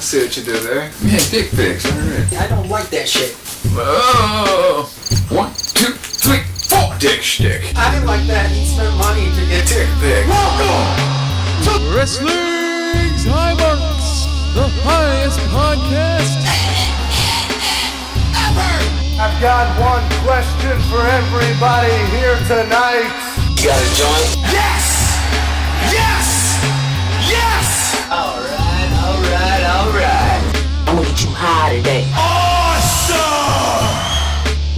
see what you did there. Yeah, dick pics. Alright. I don't like that shit. Oh. 1, 2, 3, 4. Dick shtick. I didn't like that. He spent money to get Dick pic. Wrestling's High Marks, the highest podcast ever. I've got one question for everybody here tonight. You got a joint? Yes! Yes! Yes! Alright. I'm gonna get you high today. Awesome!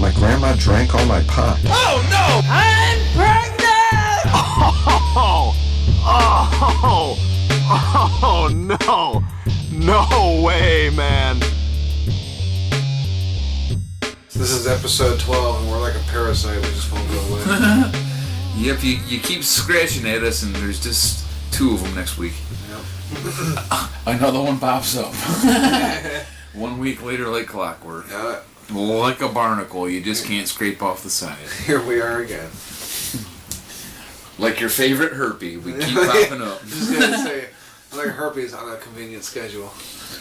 My grandma drank all my pot. Oh no! I'm pregnant! Oh no! No way, man. This is episode 12 and we're like a parasite. We just won't go away. Yep, you keep scratching at us and there's just 2 of them next week. Yep. Another one pops up. 1 week later, like clockwork. Like a barnacle, you just can't scrape off the side. Here we are again. Like your favorite herpy, we keep popping up. Just gonna say, like herpes on a convenient schedule.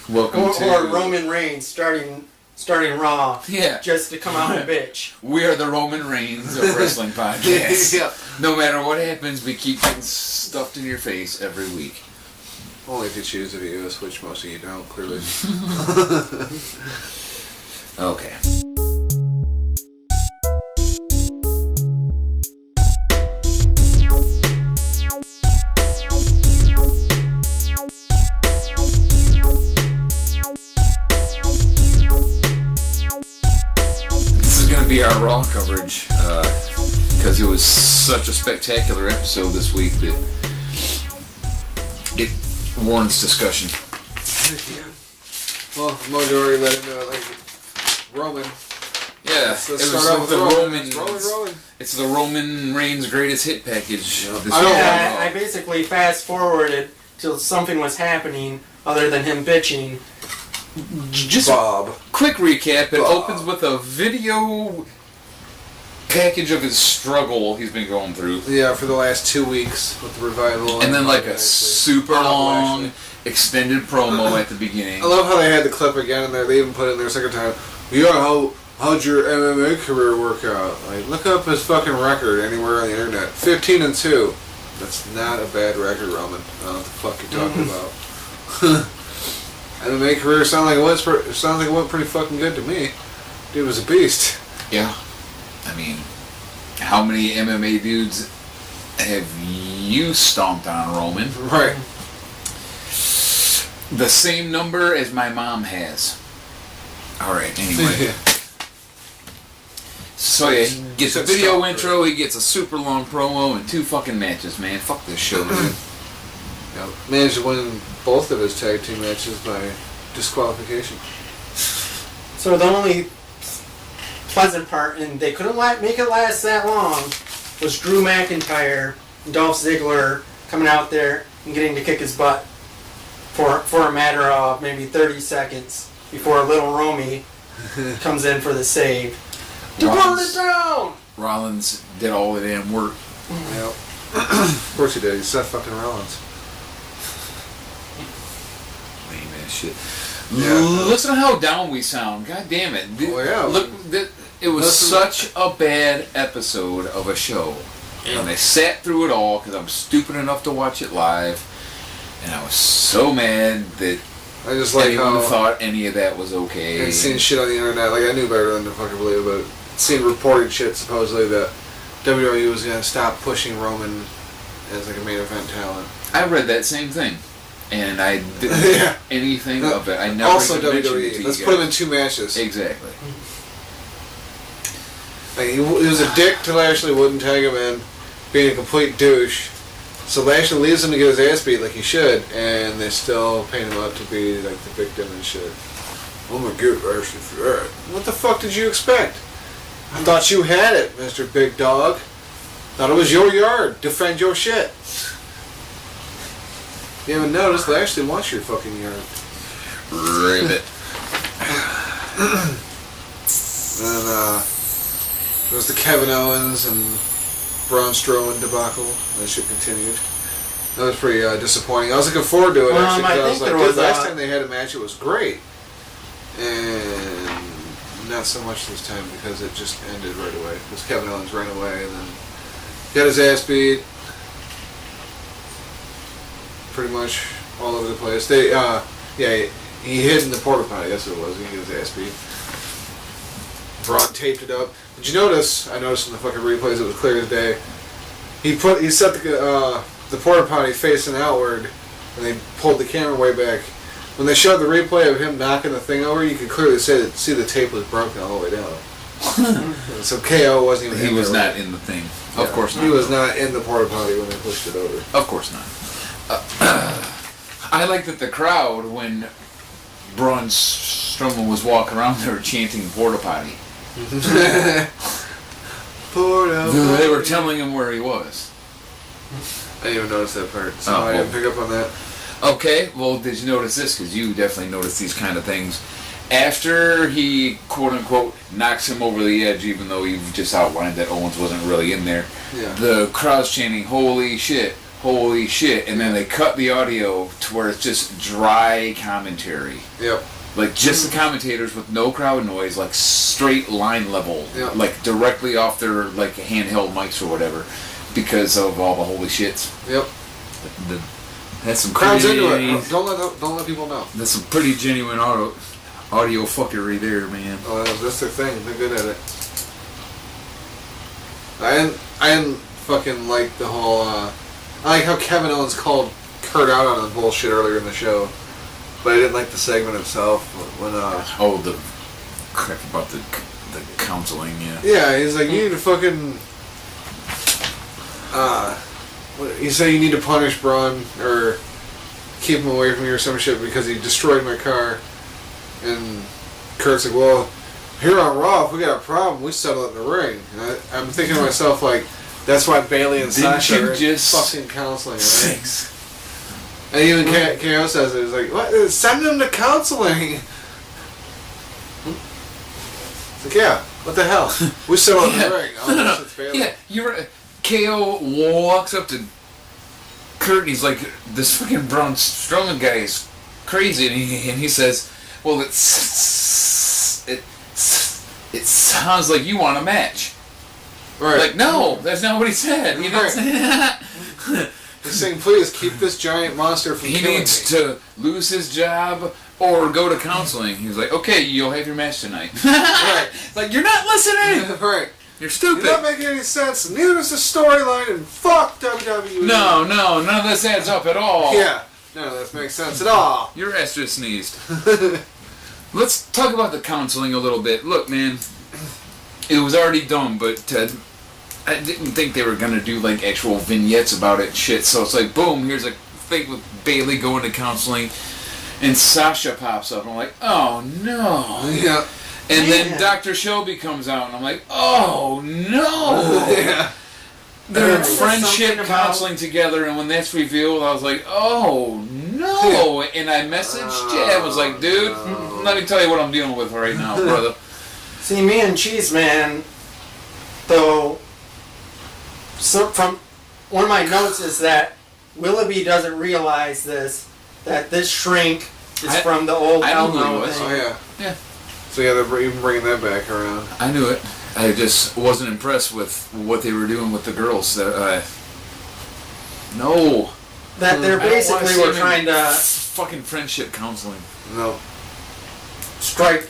Welcome to... Or Roman Reigns starting Raw. Yeah. Just to come out and bitch. We are the Roman Reigns of wrestling podcasts. Yeah. No matter what happens, we keep getting stuffed in your face every week. Only if you choose to be us, which most of you don't, clearly. Okay. This is going to be our Raw coverage, because it was such a spectacular episode this week that it warrants discussion. Well, Mojo already let him know, like, Roman. Yeah, Let's it was start out with the Roman. Roman. It's the Roman Reigns greatest hit package. Yeah. This I don't week. Yeah, I basically fast forwarded till something was happening other than him bitching. Just Bob. quick recap. It Bob. opens with a video package of his struggle he's been going through. Yeah, for the last 2 weeks with the revival. And then like a Actually. super long extended promo at the beginning. I love how they had the clip again in there. They even put it in there a second time. Yeah, how'd your MMA career work out? Like, look up his fucking record anywhere on the internet. 15-2. That's not a bad record, Roman. I don't know what the fuck you're talking about. MMA career sounded like it went pretty fucking good to me. Dude was a beast. Yeah. I mean, how many MMA dudes have you stomped on, Roman? Right. The same number as my mom has. Alright, anyway. So yeah, he gets a video intro, he gets a super long promo, and 2 fucking matches, man. Fuck this show, dude. Yeah, managed to win both of his tag team matches by disqualification. So the only pleasant part, and they couldn't make it last that long, was Drew McIntyre and Dolph Ziggler coming out there and getting to kick his butt for a matter of maybe 30 seconds before little Romy comes in for the save. To burn it down! Rollins did all the damn work. Yep. Of course he did. He's Seth fucking Rollins. Lame ass shit. Yeah. Listen to how down we sound. God damn it. Oh, yeah. Look, it was such a bad episode of a show. And I sat through it all because I'm stupid enough to watch it live. And I was so mad that I just like anyone how thought any of that was okay. and seeing shit on the internet. Like, I knew better than to fucking believe it, but seeing reported shit supposedly that WWE was gonna stop pushing Roman as like a main event talent. I read that same thing. And I didn't Yeah. think anything of it. I never Also even mentioned it to WWE. you Let's guys. put him in 2 matches. Exactly. Like, he was a dick to Lashley, wouldn't tag him in, being a complete douche. So Lashley leaves him to get his ass beat like he should, and they still paint him up to be like the victim and shit. I'm gonna get Lashley for that. What the fuck did you expect? I thought you had it, Mr. Big Dog. Thought it was your yard. Defend your shit. You haven't noticed Lashley wants your fucking yard. Ribbit. And there was the Kevin Owens and Braun Strowman debacle. That shit continued. That was pretty disappointing. I was looking forward to it actually, because I was like, there was last time they had a match, it was great, and not so much this time because it just ended right away. Because Kevin Owens ran away and then got his ass beat, pretty much all over the place. They, he hid in the porta potty. That's what it was. He got his ass beat. Braun taped it up. Did you notice? I noticed in the fucking replays it was clear as day. He set the porta potty facing outward, and they pulled the camera way back. When they showed the replay of him knocking the thing over, you could clearly see the tape was broken all the way down. So KO wasn't even. He was not in the thing. Of course not. He was not in the porta potty when they pushed it over. Of course not. I like that the crowd, when Braun Strowman was walking around, they were chanting porta potty. They were telling him where he was. I didn't even notice that part, so I didn't pick up on that. Okay, well, did you notice this? Because you definitely notice these kind of things. After he, quote-unquote, knocks him over the edge, even though you've just outlined that Owens wasn't really in there, the crowd's chanting, holy shit, and then they cut the audio to where it's just dry commentary. Yep. Like, just the commentators with no crowd noise, like, straight line level, like, directly off their, like, handheld mics or whatever, because of all the holy shits. Yep. That's some crowd's pretty, into it. Don't let people know. That's some pretty genuine audio fuckery there, man. Oh, that's their thing. They're good at it. I didn't fucking like the whole. I like how Kevin Owens called Kurt out on the bullshit earlier in the show, but I didn't like the segment itself when. The crap about the counseling, yeah. Yeah, he's like, you need to fucking. You say you need to punish Braun or keep him away from you or some shit because he destroyed my car. And Kurt's like, well, here on Raw, if we got a problem, we settle it in the ring. And I'm thinking to myself, like, that's why Bayley and Sasha are fucking counseling, right? And even KO says it. He's like, what? Send them to counseling. It's like, yeah, what the hell? We settle it in the ring. Oh, it's Bayley. Yeah, you're right. KO walks up to Kurt and he's like, this fucking Braun Strowman guy is crazy. And he says, well, it sounds like you want a match. Right. Like, no, that's not what he said. He didn't say that. He's saying, please, keep this giant monster from killing me. He needs to lose his job or go to counseling. He was like, okay, you'll have your match tonight. Right. Like, you're not listening. Right. You're stupid. You're not making any sense. Neither is the storyline, and fuck WWE. No, none of this adds up at all. Yeah. None of this makes sense at all. Your ass just sneezed. Let's talk about the counseling a little bit. Look, man, it was already dumb, but I didn't think they were going to do, like, actual vignettes about it and shit. So it's like, boom, here's a thing with Bayley going to counseling, and Sasha pops up. And I'm like, oh, no. Yeah. And then Dr. Shelby comes out, and I'm like, oh, no. Yeah. They're in friendship counseling together, and when that's revealed, I was like, oh, no. And I messaged Jay. I was like, dude, let me tell you what I'm dealing with right now, brother. See, me and Cheez, man, though, so from one of my notes is that Willoughby doesn't realize that this shrink is from the old Elmo thing. Oh, yeah. Yeah. So, yeah, they're even bringing that back around. I knew it. I just wasn't impressed with what they were doing with the girls. No. That they're basically were trying to fucking friendship counseling. No. Strike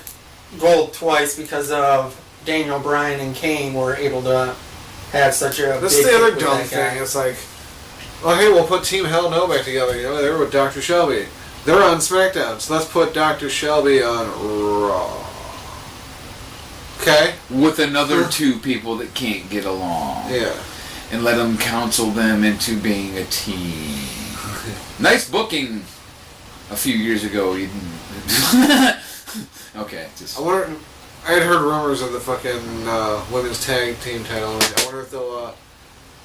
gold twice because of Daniel Bryan and Kane were able to have such a That's big the other hit with dumb that guy. thing. It's like, oh, hey, we'll put Team Hell No back together. You know, they were with Dr. Shelby. They're on SmackDown, so let's put Dr. Shelby on Raw. Okay? With another two people that can't get along. Yeah. And let them counsel them into being a team. Nice booking a few years ago. You didn't... Okay, just... I had heard rumors of the fucking women's tag team title. I wonder if they'll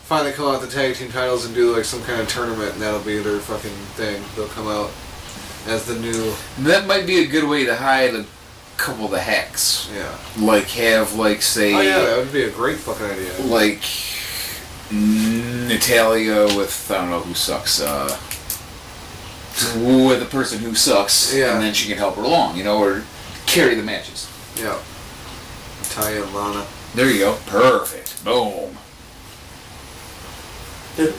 finally come out with the tag team titles and do like some kind of tournament, and that'll be their fucking thing. They'll come out as the new... That might be a good way to hide a couple of the hacks. Yeah. Like, have, like, say... Oh, yeah, that would be a great fucking idea. Like, Natalia with, I don't know who sucks, with the person who sucks, Yeah. and then she can help her along, you know, or carry the matches. Yeah. Natalia and Lana. There you go. Perfect. Boom.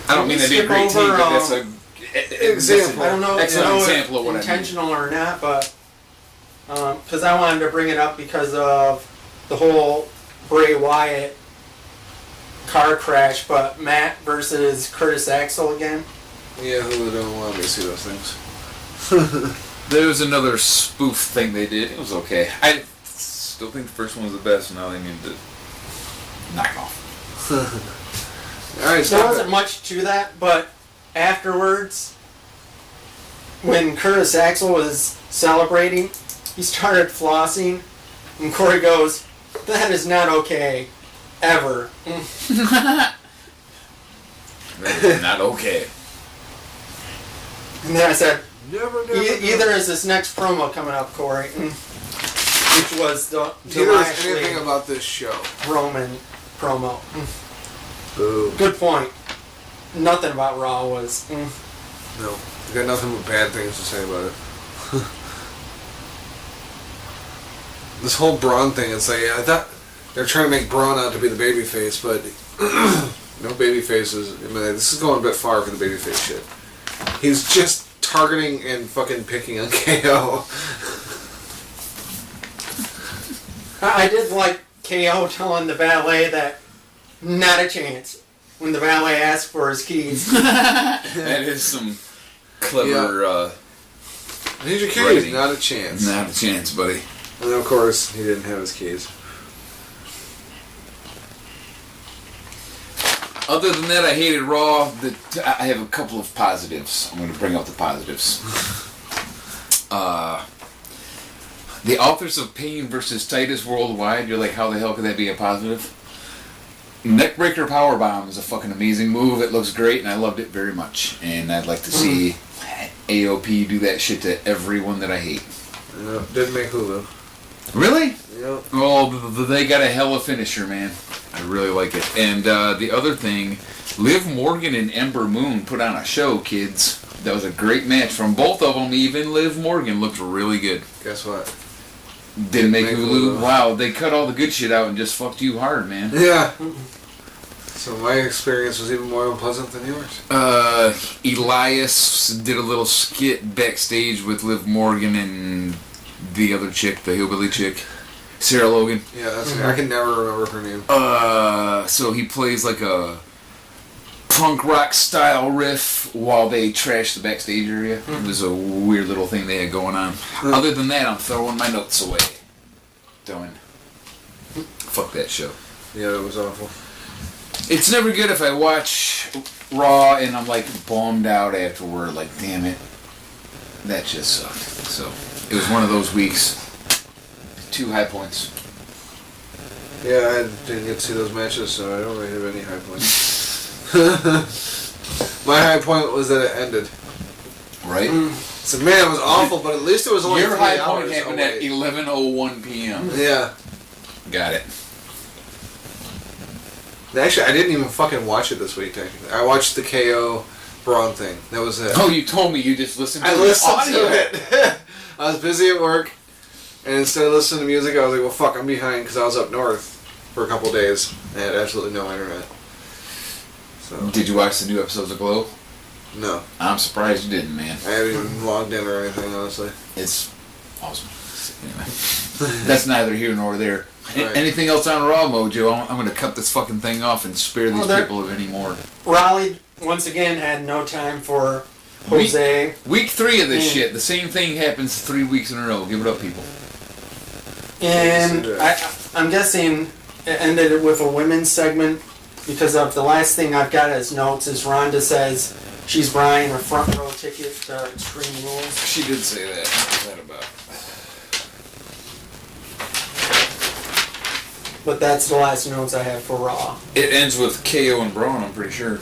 I don't mean they did a great team, but that's a Example. I don't know, excellent if example of what intentional or not, but because I wanted to bring it up because of the whole Bray Wyatt car crash, but Matt versus Curtis Axel again. Yeah, who don't want me to see those things? There was another spoof thing they did. It was okay. I still think the first one was the best. Now they need to knock it off. All right, There stop wasn't it. much to that, but afterwards, when Curtis Axel was celebrating, he started flossing, and Corey goes, "That is not okay, ever." That is not okay. And then I said, Never. either is this next promo coming up, Corey, which was the Neither is Lashley anything about this show. Roman promo. Boo. Good point. Nothing about Raw was. No, I got nothing but bad things to say about it. This whole Braun thing, it's like, I thought they're trying to make Braun out to be the babyface, but no babyfaces. I mean, this is going a bit far for the babyface shit. He's just targeting and fucking picking on KO. I did like KO telling the valet that not a chance when the valet asked for his keys. That is some clever, Here's your keys. Writing. Not a chance. not a chance, buddy. And of course, he didn't have his keys. Other than that, I hated Raw. I have a couple of positives. I'm going to bring out the positives. The Authors of Pain versus Titus Worldwide. You're like, how the hell could that be a positive? Neckbreaker Powerbomb is a fucking amazing move. It looks great, and I loved it very much. And I'd like to see AOP do that shit to everyone that I hate. Yeah, didn't make Hulu. Really? Yep. Well, they got a hella finisher, man. I really like it. And the other thing, Liv Morgan and Ember Moon put on a show, kids. That was a great match from both of them. Even Liv Morgan looked really good. Guess what? Didn't make Make Hulu? Hulu. Wow, they cut all the good shit out and just fucked you hard, man. Yeah. So my experience was even more unpleasant than yours. Elias did a little skit backstage with Liv Morgan and the other chick, the hillbilly chick, Sarah Logan. Yeah, that's I can never remember her name. So he plays like a punk rock style riff while they trash the backstage area. It was a weird little thing they had going on. Other than that, I'm throwing my notes away. Done. Fuck that show. Yeah, it was awful. It's never good if I watch Raw and I'm like bummed out afterward. Like, damn it, that just sucked. So it was one of those weeks. 2 high points. Yeah, I didn't get to see those matches, so I don't really have any high points. My high point was that it ended. Right? So man, it was awful, but at least it was only Your 3 high hours. point happened away. at 11:01 p.m. Yeah. Got it. Actually, I didn't even fucking watch it this week, technically. I watched the KO Braun thing. That was it. Oh, you told me you just listened to I the listened audio. to it. I was busy at work, and instead of listening to music, I was like, well, fuck, I'm behind, because I was up north for a couple days. I had absolutely no internet. So, Did you watch the new episodes of Glow? no. I'm surprised you didn't, man. I haven't even logged in or anything, honestly. It's awesome. Anyway, that's neither here nor there. Right. Anything else on Raw, Mojo? I'm going to cut this fucking thing off and spare these people of any more. Raleigh, once again, had no time for Jose. Week 3 of this shit. The same thing happens 3 weeks in a row. Give it up, people. And I'm guessing it ended with a women's segment because of the last thing I've got as notes is Rhonda says she's buying a front row ticket to Extreme Rules. She did say that. What's that about? But that's the last notes I have for Raw. It ends with KO and Braun, I'm pretty sure.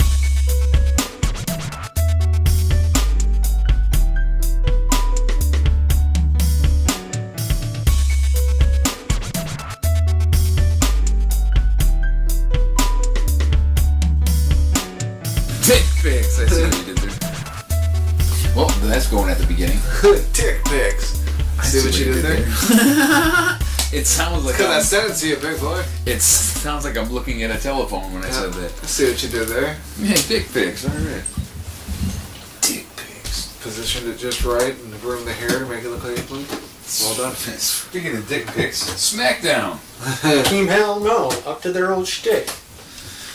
what you did there? It sounds like Because I said it to you, big boy. it sounds like I'm looking at a telephone when I said that. I see what you did there. Yeah, dick pics. All right. Dick pics. Positioned it just right and groomed the hair to make it look like a blue. Well done. Speaking of dick pics, SmackDown. Team Hell No, up to their old shtick.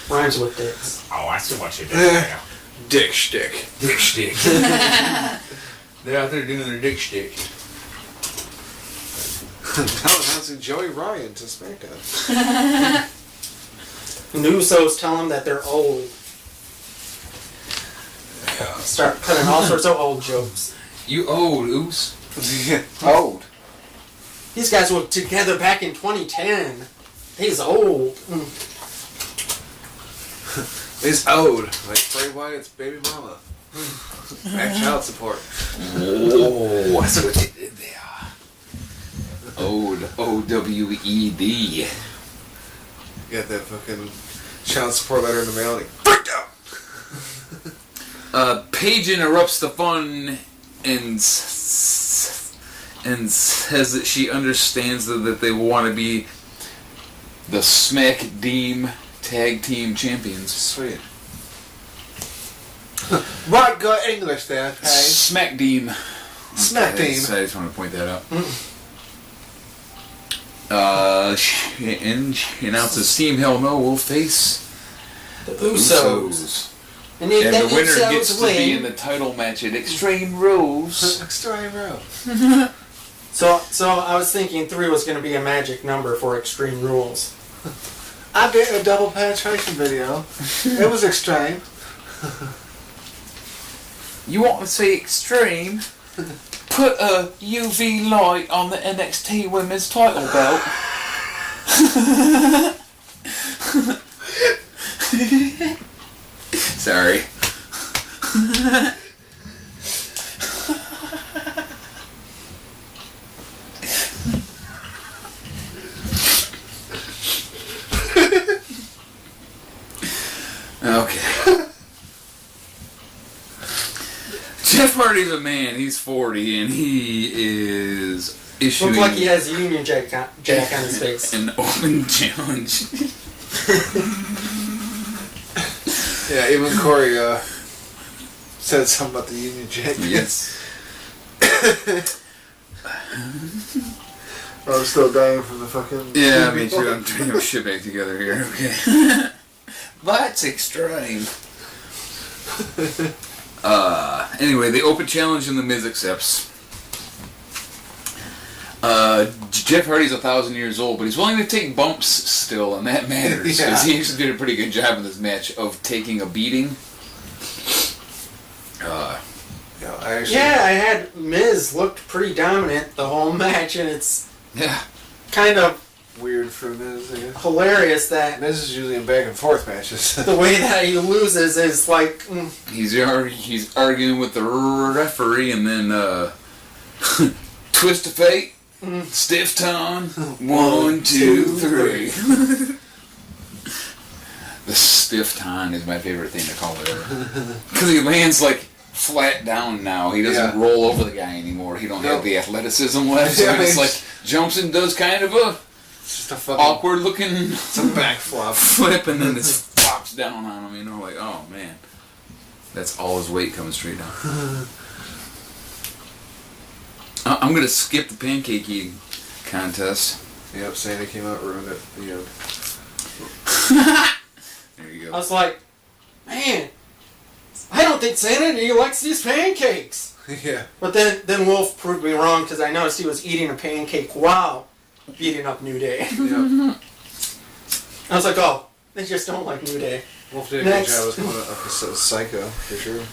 Rhymes with dicks. Oh, I see what you did there. Dick shtick. Dick shtick. They're out there doing their dick shtick. Now announcing Joey Ryan to SmackDown. The Usos tell them that they're old. Start cutting all sorts of old jokes. You old, Oos. Old. These guys were together back in 2010. He's old. He's old. Like Bray Wyatt's baby mama. Back child support. Oh, that's what you did there. Old. O-W-E-D. Got that fucking child support letter in the mail. Like, freaked out! Paige interrupts the fun and says that she understands that they want to be the SmackDown Tag Team Champions. Sweet. What good English there, Paige? SmackDown. SmackDown. I just want to point that out. She announces Team Hell No will face The Usos. Usos. And if And the the winner Usos gets to win, be in the title match at Extreme Rules. Extreme Rules. So I was thinking 3 was going to be a magic number for Extreme Rules. I did a double penetration video. It was extreme. You want to see extreme? Put a UV light on the NXT Women's title belt. Sorry. Okay. Jeff Hardy's a man. He's 40 and he is issuing Looks like he has a Union Jack on his face. an open challenge. Yeah, even Corey said something about the Union Jack. Yes. I'm still dying from the fucking... Yeah, me too. I'm trying to get my shit back together here. Okay. That's extreme. Anyway, the open challenge and the Miz accepts. Jeff Hardy's 1,000 years old, but he's willing to take bumps still, and that matters because he actually did a pretty good job in this match of taking a beating. I had Miz looked pretty dominant the whole match, and it's kind of weird for Miz. Yeah. hilarious that Miz is usually in back and forth matches. the way that he loses is like... He's arguing with the referee, and then twist of fate, stiff tongue, 1, 2, 3. The stiff tongue is my favorite thing to call it. Because he lands like flat down now. He doesn't roll over the guy anymore. He don't have the athleticism left. So he just like jumps and does kind of a just a fucking awkward looking some backflip flip, and then just flops down on him. You know, like, oh man, that's all his weight coming straight down. I'm gonna skip the pancake eating contest. Yep, Santa came out, ruined it. Yep. There you I go. was like, man, I don't think Santa likes these pancakes. Yeah. But then Wolf proved me wrong because I noticed he was eating a pancake while beating up New Day. Yep. I was like, oh, they just don't like New Day. Wolf did a good job of coming up with Psycho, for sure.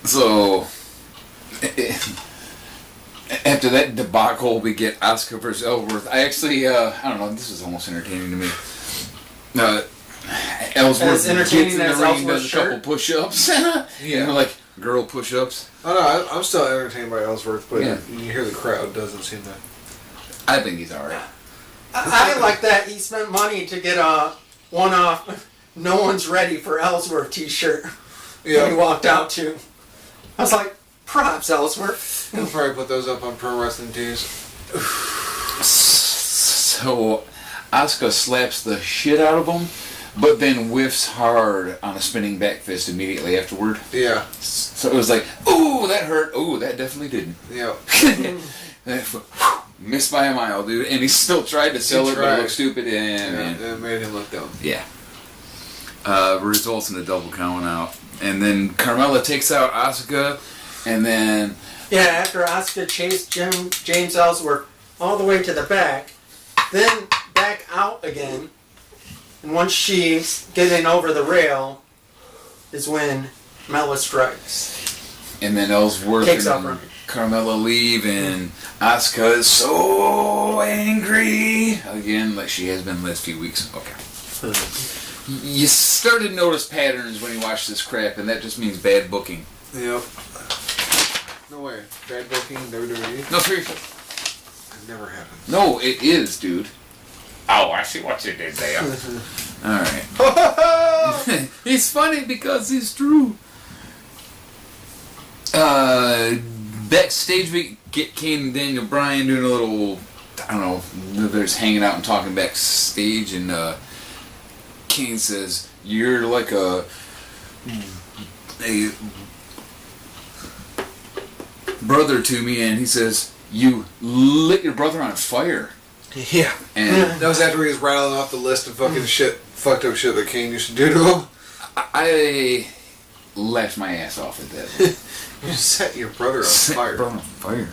So, after that debacle, we get Asuka versus Ellsworth. I actually, I don't know, this was almost entertaining to me. Ellsworth As entertaining gets in as the ring, Ellsworth's does a couple shirt? push-ups. You know, like girl push-ups. Oh no, I'm still entertained by Ellsworth, but Yeah. you hear the crowd doesn't seem to... I think he's alright. I like that he spent money to get a one-off "No One's Ready for Ellsworth" t-shirt that he walked out to. I was like, props, Ellsworth. He'll probably put those up on Pro Wrestling Tees. So Asuka slaps the shit out of him, but then whiffs hard on a spinning back fist immediately afterward. Yeah. So it was like, ooh, that hurt. Ooh, that definitely didn't. Yeah. Missed by a mile, dude. And he still tried to sell it, but it looked stupid. And it made him look dumb. yeah. Results in a double count out. And then Carmella takes out Asuka, and then... Yeah, after Asuka chased James Ellsworth all the way to the back, then back out again, and once she's getting over the rail, is when Mella strikes. And then Ellsworth Takes and over. Carmella leave, and Asuka is so angry again, like she has been the last few weeks. Okay. You start to notice patterns when you watch this crap, and that just means bad booking. Yep. No way. Bad booking, WWE? No, seriously. It never happened. No, it is, dude. Oh, I see what you did there. Alright. He's funny because he's true. Backstage, we get Kane and Daniel Bryan doing a little, I don't know, they're just hanging out and talking backstage, and Kane says, "You're like a brother to me," and he says, "You lit your brother on fire." Yeah. And that was after he was rattling off the list of fucking shit, fucked up shit that Kane used to do to him. I laughed my ass off at that. You set your brother on fire. Brother on fire.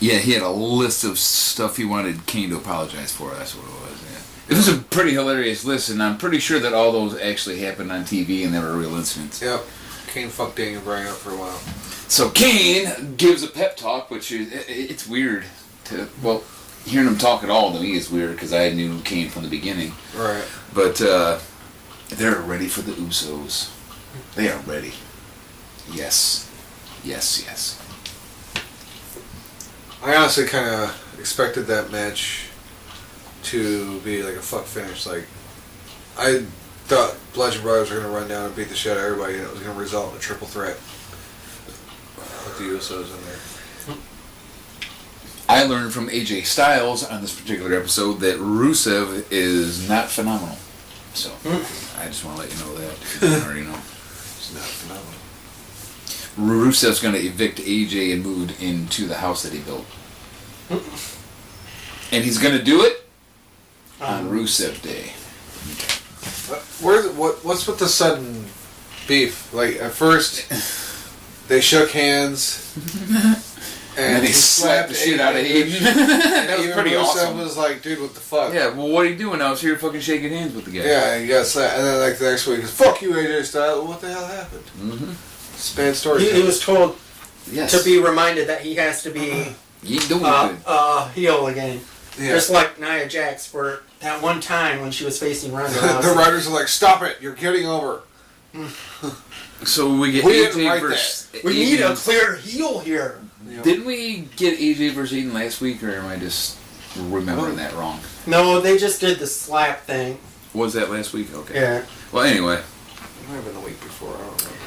Yeah, he had a list of stuff he wanted Kane to apologize for. That's what it was. Yeah. It was a pretty hilarious list, and I'm pretty sure that all those actually happened on TV and they were real incidents. Yep. Kane fucked Daniel Bryan up for a while. So Kane gives a pep talk, which is it's weird to hearing him talk at all to me is weird because I knew Kane from the beginning. Right. But they're ready for the Usos. They are ready. Yes. Yes, yes. I honestly kind of expected that match to be like a fuck finish. Like, I thought Bludgeon Brothers were going to run down and beat the shit out of everybody, and it was going to result in a triple threat with the Usos in there. I learned from AJ Styles on this particular episode that Rusev is not phenomenal. So, I just want to let you know that. If you don't already know. It's not phenomenal. Rusev's going to evict AJ and move into the house that he built. And he's going to do it on Rusev Day. What's with the sudden beef? Like, at first, they shook hands, and they slapped the shit out of Aiden. That was pretty awesome. Rusev was like, dude, what the fuck? Yeah, well, what are you doing? I was here fucking shaking hands with the guy. Yeah, and you got slapped. And then, like, the next week, he goes, fuck you, AJ Styles. What the hell happened? Mm-hmm. It's a bad story. He was told Yes. to be reminded that he has to be You ain't doing good. heel again. Yeah. Just like Nia Jax for that one time when she was facing Ronda Rousey. The writers are like, stop it, you're getting over. So we get We didn't AJ write versus... We need a clear heel here. Yep. Didn't we get AJ versus Aiden last week, or am I just remembering that wrong? No, they just did the slap thing. Was that last week? Okay. Yeah. Well, anyway. It might have been the week before, I don't remember.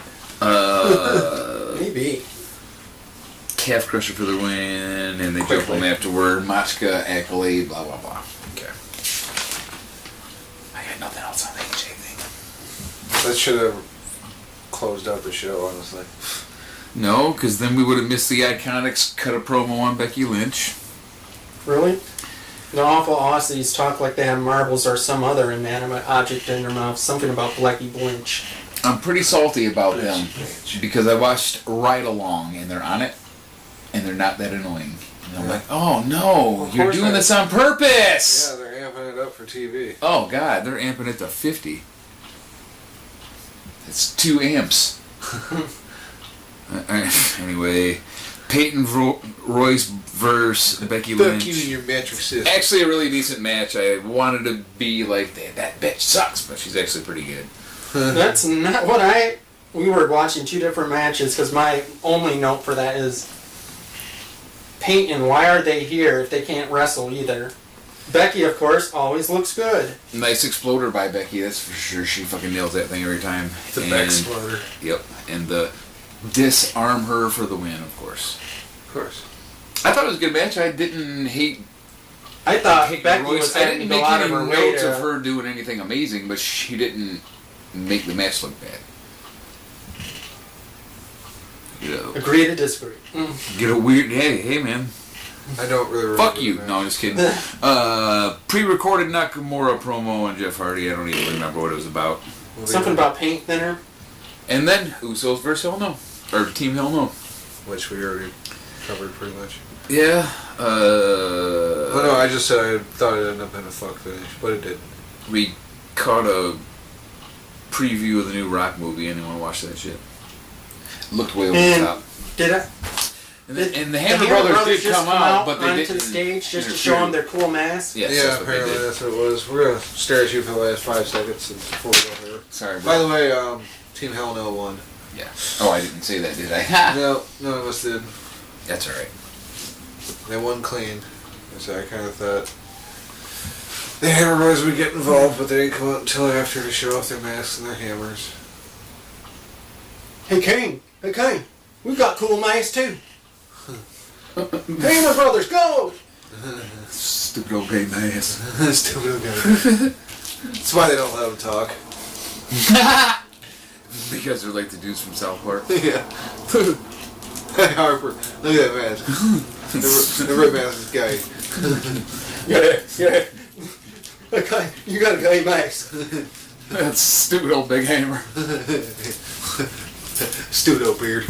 Maybe. Calf crusher for the win, and they jump Quickly. him afterward. Machka, accolade, blah, blah, blah. Okay. I got nothing else on the AJ thing. That should have closed out the show, honestly. No, because then we would have missed the Iconics cut a promo on Becky Lynch. Really? The awful Aussies talk like they have marbles or some other inanimate object in their mouth. Something about Blackie Blinch. I'm pretty salty about them because I watched Ride Along and they're on it and they're not that annoying. And I'm like, oh no, Of you're course doing not. this on purpose! Yeah, they're amping it up for TV. Oh god, they're amping it to 50. It's 2 amps. Anyway, Peyton Royce versus Becky Lynch. Fuck you and your metric system. Actually a really decent match. I wanted to be like, that bitch sucks, but she's actually pretty good. That's not what we were watching two different matches because my only note for that is Peyton, why are they here if they can't wrestle either? Becky, of course, always looks good. Nice exploder by Becky, that's for sure. She fucking nails that thing every time. The back exploder. Yep. And the disarm her for the win, of course. Of course. I thought it was a good match. I didn't hate I thought Peyton Becky Royce. was I having didn't to go make out any of her way notes to... of her doing anything amazing, but she didn't make the match look bad. You know, Agree to disagree. get a weird... Hey, man. I don't really remember. Fuck you. No, I'm just kidding. Pre-recorded Nakamura promo and Jeff Hardy. I don't even remember what it was about. Something about paint thinner. And then Usos versus Hell No. Or Team Hell No. Which we already covered pretty much. Yeah. Oh no, I just said I thought it ended up in a fuck finish, but it didn't. We caught a preview of the new Rock movie. Anyone watch that shit? Looked way over the top. Did I? And the Hammer Brothers did just come out, but they onto didn't the stage just to interfere. show them their cool mask. Yes, Yeah, that's what they apparently did. that's what it was. We're gonna stare at you for the last 5 seconds before we go here. Sorry, By bro. the way, Team Hell No won. Yeah. Oh, I didn't say that, did I? No, none of us did. That's alright. They won clean. So I kind of thought the Hammer Brothers would get involved, but they didn't come out until after to show off their masks and their hammers. Hey Kane, we've got cool masks too. Hammer Brothers, go! Stupid old gay ass. Stupid guy. That's why they don't let them talk. Because they're like the dudes from South Park. Yeah. Hey Harper, look at that mask. The red mask is gay. Yeah. Okay, you got a gay mask. That's stupid old big hammer. Stupid old beard.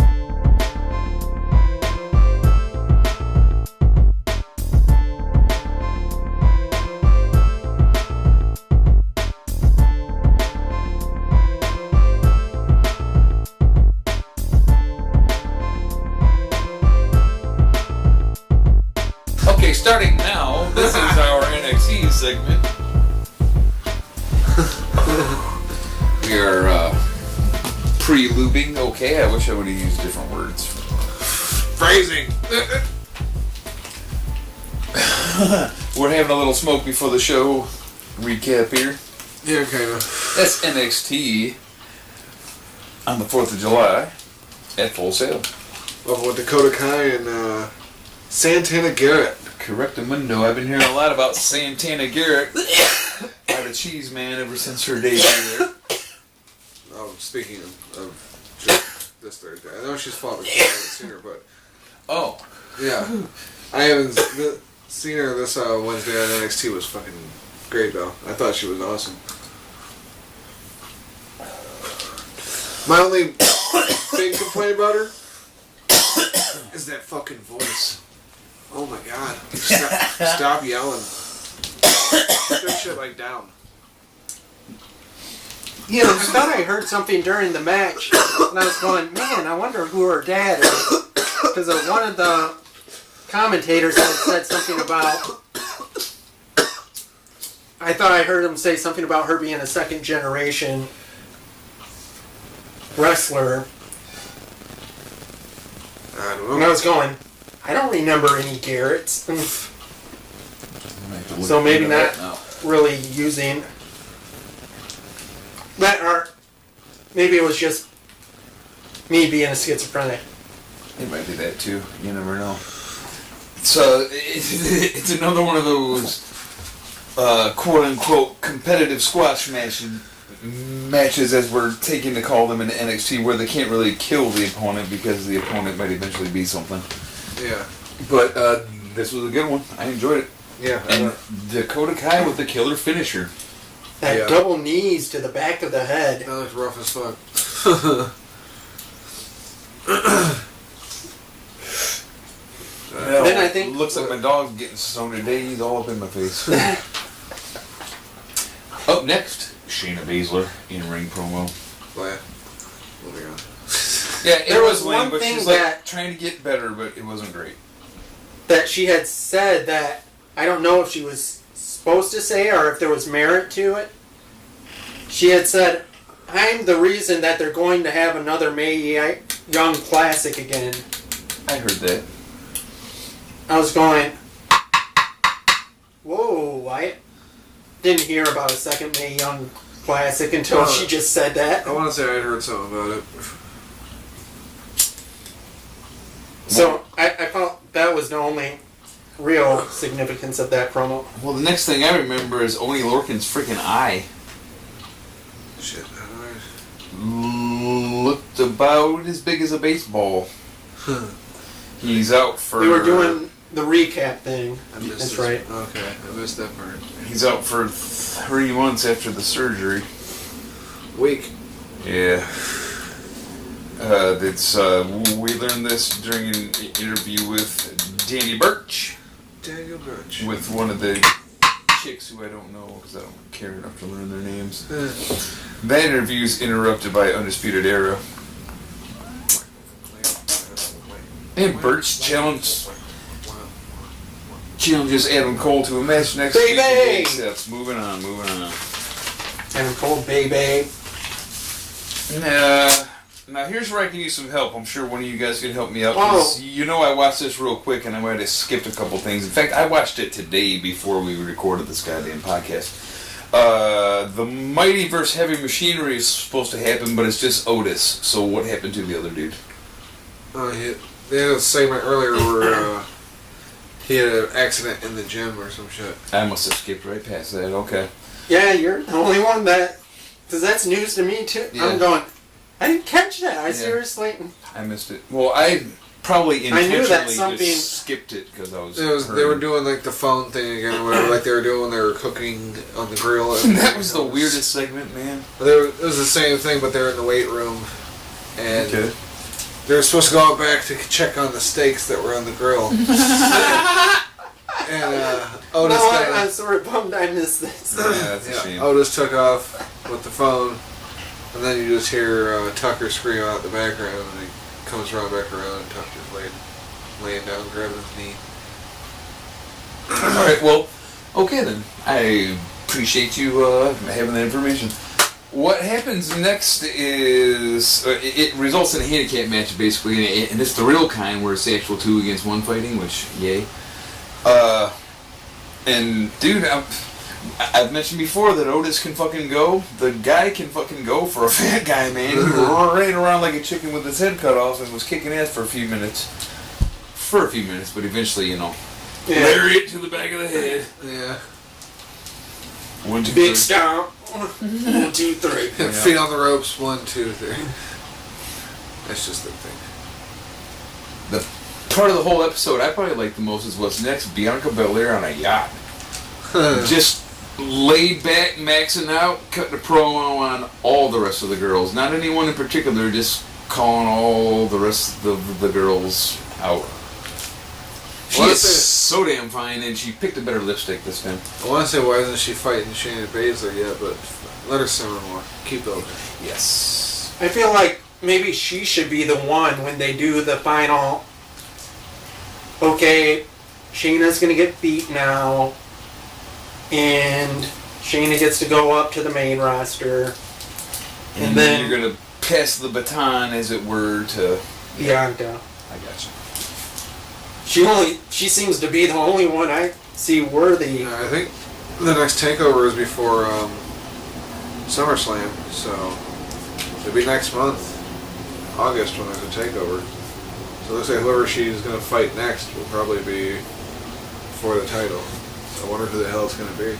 Okay, starting now, this is our NXT segment. We are pre-lubing. Okay, I wish I would have used different words. Phrasing. We're having a little smoke before the show. Recap here. Yeah, kind of. That's NXT on the 4th of July at Full Sail. Over with Dakota Kai and Santana Garrett. Correctamundo. I've been hearing a lot about Santana Garrett by the Cheez man ever since her debut there. Oh, speaking of just this Thursday, I know she's fought before. I haven't seen her, but Oh. yeah, I haven't seen her this Wednesday on NXT. Was fucking great though. I thought she was awesome. My only big complaint about her is that fucking voice. Oh my god! Stop yelling. Put that shit like down. You know, I thought I heard something during the match, and I was going, man, I wonder who her dad is. Because one of the commentators had said something about... I thought I heard him say something about her being a second-generation wrestler. I don't And I know. was going, I don't remember any Garretts. So maybe not really using... That art, maybe it was just me being a schizophrenic. It might be that too. You never know. So it's another one of those quote unquote competitive squash matches, as we're taking to call them in NXT, where they can't really kill the opponent because the opponent might eventually be something. Yeah. But this was a good one. I enjoyed it. Yeah. And Dakota Kai with the killer finisher. That Yeah. double knees to the back of the head. That looks rough as fuck. Then I think- looks like my dog's getting stoned today. He's all up in my face. Up next, Shayna Baszler in ring promo. Well, moving on. Yeah, There was lame, one but thing she's like that- trying to get better, but it wasn't great. That she had said that, I don't know if she was supposed to say or if there was merit to it. She had said, I'm the reason that they're going to have another Mae Young Classic again. I heard that. I was going, whoa, I didn't hear about a second Mae Young Classic until she just said that. I want to say I heard something about it. So I felt that was the only real significance of that promo. Well, the next thing I remember is Oni Lorcan's freaking eye. Shit. Looked about as big as a baseball. He's out for... We were doing the recap thing. I missed That's this. right. Okay, I missed that part. He's out for 3 months after the surgery. Week. Yeah. We learned this during an interview with Danny Birch. Daniel Birch. With one of the chicks who I don't know because I don't care enough to learn their names. That interview's interrupted by Undisputed Era. And Birch challenges Adam Cole to a match next week. Baby! Accepts. Moving on. Adam Cole, baby. Now here's where I can use some help. I'm sure one of you guys can help me out. Oh. 'Cause you know I watched this real quick and I might have skipped a couple things. In fact, I watched it today before we recorded this goddamn podcast. The Mighty vs. Heavy Machinery is supposed to happen, but it's just Otis. So what happened to the other dude? They had a segment earlier where he had an accident in the gym or some shit. I must have skipped right past that. Okay. Yeah, you're the only one that... Because that's news to me, too. Yeah. I'm going... I didn't catch that. I seriously... I missed it. Well, I probably I knew that intentionally something... just skipped it because I was... They were doing like the phone thing again, or whatever, like they were doing when they were cooking on the grill. That was the weirdest segment, man. It was the same thing, but they were in the weight room, and they were supposed to go out back to check on the steaks that were on the grill. And Otis I'm sort of bummed I missed this. Yeah, that's a shame. Otis took off with the phone, and then you just hear Tucker scream out the background, and he comes right back around, and Tucker's laying down, grabbing his knee. Alright, well, okay then. I appreciate you having that information. What happens next is, it results in a handicap match basically, and it's the real kind where it's the actual 2 against 1 fighting, which, yay. And dude, I've mentioned before that Otis can fucking go. The guy can fucking go for a fat guy, man. He ran around like a chicken with his head cut off and was kicking ass for a few minutes. But eventually, lariat to the back of the head. Yeah. 1, 2, 3. Big stomp. 1, 2, 3. Feet on the ropes, 1, 2, 3. That's just the thing. The part of the whole episode I probably like the most is what's next. Bianca Belair on a yacht. Just laid back, maxing out, cutting a promo on all the rest of the girls. Not anyone in particular, just calling all the rest of the girls out. She is so damn fine, and she picked a better lipstick this time. I want to say, why isn't she fighting Shayna Baszler yet, but let her simmer more. Keep building. Yes. I feel like maybe she should be the one when they do the final... Okay, Shayna's going to get beat now, and Shayna gets to go up to the main roster. And then you're going to pass the baton, as it were, to... Bianca. I gotcha. She seems to be the only one I see worthy. I think the next takeover is before SummerSlam, so it'll be next month, August, when there's a takeover. So it looks like whoever she's going to fight next will probably be for the title. So I wonder who the hell it's going to be.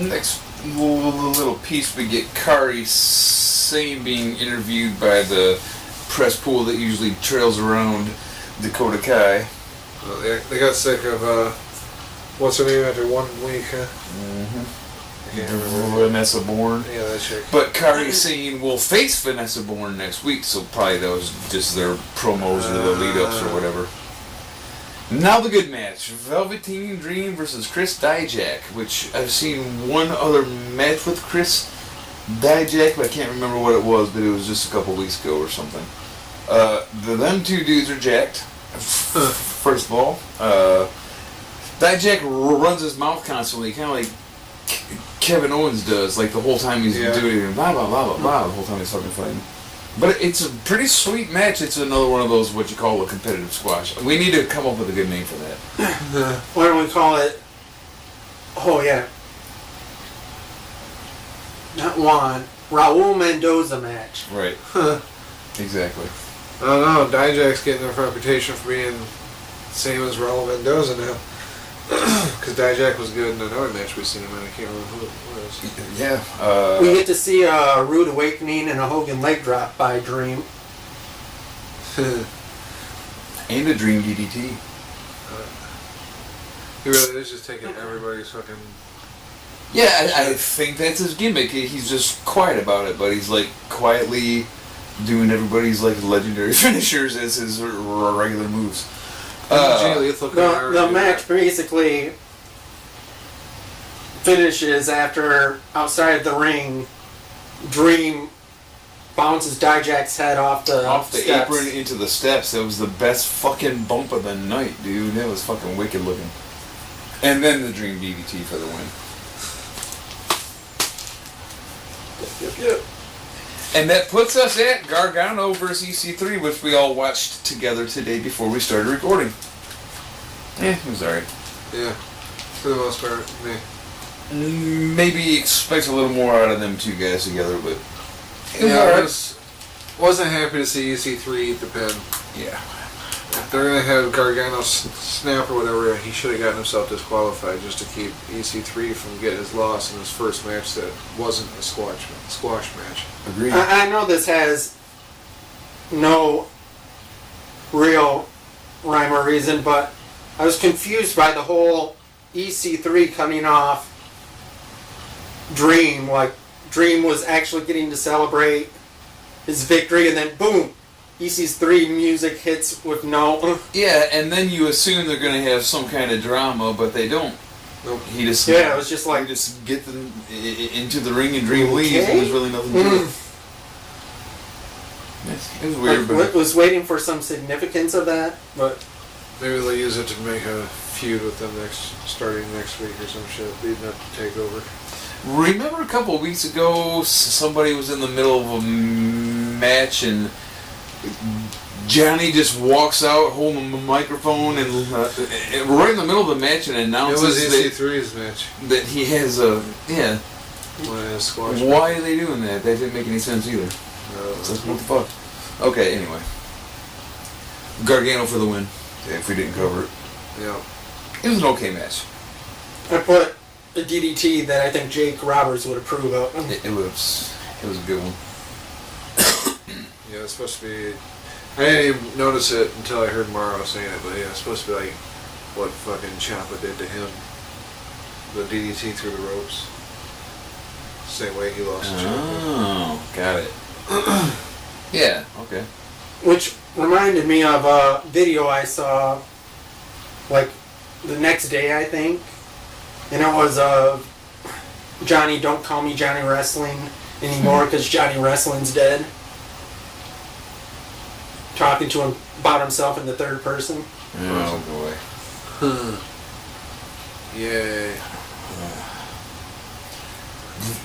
Next little piece, we get Kairi Sane being interviewed by the press pool that usually trails around Dakota Kai. Well, they got sick of, what's her name after 1 week, huh? Mm-hmm. I can't remember. Vanessa Bourne. Yeah, that chick. But Kairi Sane will face Vanessa Bourne next week, so probably that was just their promos or the lead-ups or whatever. Now the good match, Velveteen Dream versus Chris Dijak, which I've seen one other match with Chris Dijak, but I can't remember what it was, but it was just a couple weeks ago or something. Them two dudes are jacked, first of all. Dijak runs his mouth constantly, kind of like Kevin Owens does, like the whole time he's doing it, blah, blah, blah, blah, blah, the whole time he's fucking fighting. But it's a pretty sweet match. It's another one of those, what you call a competitive squash. We need to come up with a good name for that. Why don't we call it... Oh, yeah. Not Juan. Raul Mendoza match. Right. Exactly. I don't know. Dijak's getting a reputation for being same as Raul Mendoza now. Because Dijak was good in another match we seen him in. I can't remember who it was. Yeah. We get to see a Rude Awakening and a Hogan leg drop by Dream. And a Dream DDT. He really is just taking everybody's fucking... Yeah, I think that's his gimmick. He's just quiet about it, but he's like quietly doing everybody's like legendary finishers as his regular moves. The match basically finishes after outside the ring. Dream bounces Dijak's head off the steps. Apron into the steps. That was the best fucking bump of the night, dude. That was fucking wicked looking. And then the Dream DDT for the win. Yep. And that puts us at Gargano versus EC3, which we all watched together today before we started recording. It was alright. Yeah, for the most part, me. Maybe expect a little more out of them two guys together, but it was I alright. wasn't happy to see EC3 eat the pin. Yeah. If they're gonna have Gargano snap or whatever, he should have gotten himself disqualified just to keep EC3 from getting his loss in his first match that wasn't a squash match. Agreed. I know this has no real rhyme or reason, but I was confused by the whole EC3 cutting off Dream. Like, Dream was actually getting to celebrate his victory, and then boom, EC3 music hits with no... Yeah, and then you assume they're going to have some kind of drama, but they don't. Nope. He just... Yeah, it was just like... He just get them into the ring and Dream leaves, and there's really nothing to it. It was weird, I but... was waiting for some significance of that, but... Maybe they'll use it to make a feud with them starting next week or some shit, leading up to TakeOver. Remember a couple of weeks ago, somebody was in the middle of a match and Johnny just walks out holding a microphone and right in the middle of the match and announces it was EC3's match. That he has a... Yeah. Squash Why are they doing that? That didn't make any sense either. So what the fuck? Okay, anyway. Gargano for the win, if we didn't cover it. Yeah. It was an okay match. I put a DDT that I think Jake Roberts would approve of. It was a good one. Yeah, it's supposed to be... I didn't even notice it until I heard Morrow saying it, but yeah, it's supposed to be like what fucking Ciampa did to him. The DDT through the ropes. Same way he lost to Ciampa. Oh, got it. Yeah, okay. Which reminded me of a video I saw, like, the next day, I think. And it was Johnny, don't call me Johnny Wrestling anymore because Johnny Wrestling's dead. Talking to him about himself in the third person. Oh, boy. Yay.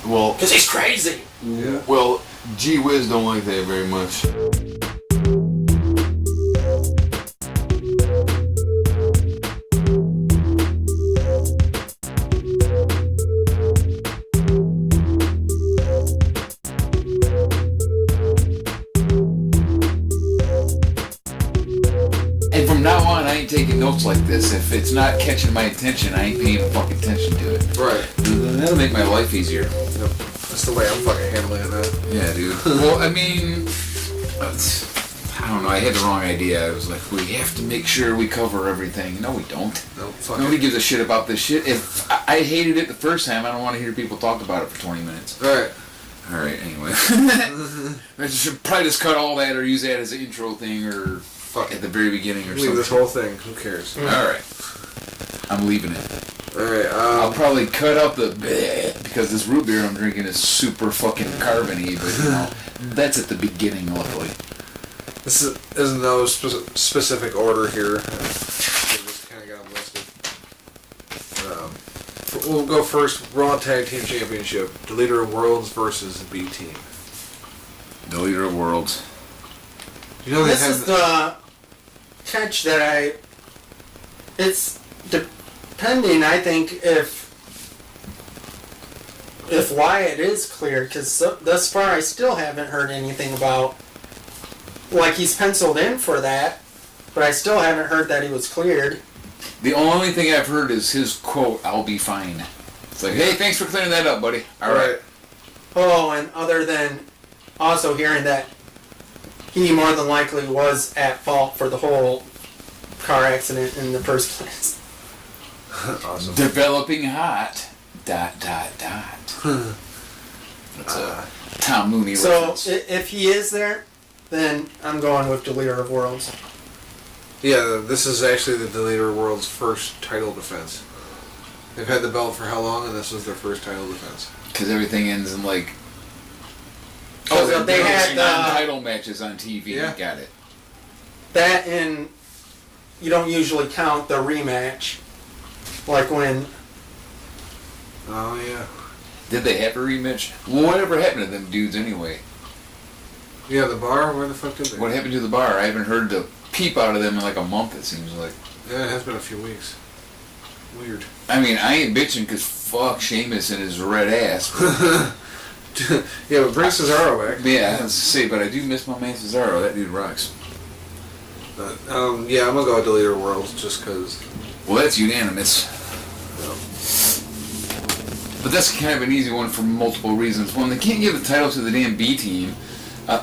Well, Because he's crazy! Yeah. well, G Whiz don't like that very much. And from now on, I ain't taking notes like this. If it's not catching my attention, I ain't paying fucking attention to it. Right. That'll make my life easier. Yep. That's the way I'm fucking handling that. Yeah, dude. Well, I mean, I don't know. I had the wrong idea. I was like, we have to make sure we cover everything. No, we don't. No, fuck Nobody it. gives a shit about this shit. If I hated it the first time, I don't want to hear people talk about it for 20 minutes. Alright. Alright, anyway. I should probably just cut all that or use that as an intro thing or Fuck at the very beginning or Leave something. this whole thing. Who cares? Alright. I'm leaving it. Alright, I'll probably cut out the bleh, because this root beer I'm drinking is super fucking carbony, but you know, that's at the beginning, luckily. this isn't no specific order here. We just kind of got them listed. We'll go first. Raw Tag Team Championship. The Leader of Worlds versus B Team. The Leader of Worlds. You know they This have is the catch that it's depending, I think, if Wyatt is cleared, because thus far I still haven't heard anything about like he's penciled in for that, but I still haven't heard that he was cleared. The only thing I've heard is his quote, "I'll be fine." It's like, hey, thanks for clearing that up, buddy. All right. Oh, and other than also hearing that he more than likely was at fault for the whole car accident in the first place. Awesome. Developing hot. ... That's a Tom Mooney So reference. if he is there, then I'm going with Deleter of Worlds. Yeah, this is actually the Deleter World's first title defense. They've had the belt for how long, and this was their first title defense. Because everything ends in like... Oh, so they had non-title matches on TV. Yeah. Got it. that, and you don't usually count the rematch. Like when... Oh, yeah. Did they have a rematch? Well, whatever happened to them dudes anyway? Yeah, the bar? Where the fuck did they? What happened to the bar? I haven't heard the peep out of them in like a month, it seems like. Yeah, it has been a few weeks. Weird. I mean, I ain't bitching because fuck Sheamus and his red ass. Yeah, but bring Cesaro back. Yeah, I was to say, but I do miss my man Cesaro. That dude rocks. But, yeah, I'm gonna go with Deleter Worlds just because. Well, that's unanimous. But that's kind of an easy one for multiple reasons. One, they can't give the title to the damn B team.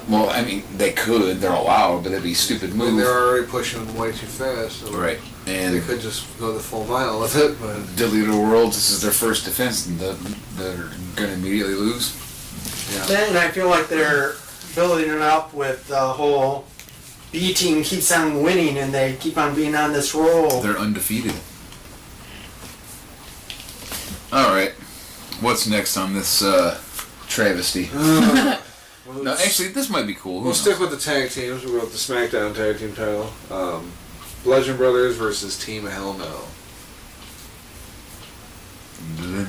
Well, I mean, they could. They're allowed, but that'd be a stupid move. They're already pushing them way too fast. So Right. And they could just go the full mile with it, but. Deleter Worlds, this is their first defense, and they're going to immediately lose. Yeah. Then I feel like they're building it up with the whole B team keeps on winning and they keep on being on this roll. They're undefeated. Alright. What's next on this travesty? No, actually, this might be cool. Who We'll knows? stick with the tag teams. We'll go with the SmackDown Tag Team title. Bludgeon Brothers versus Team Hell No.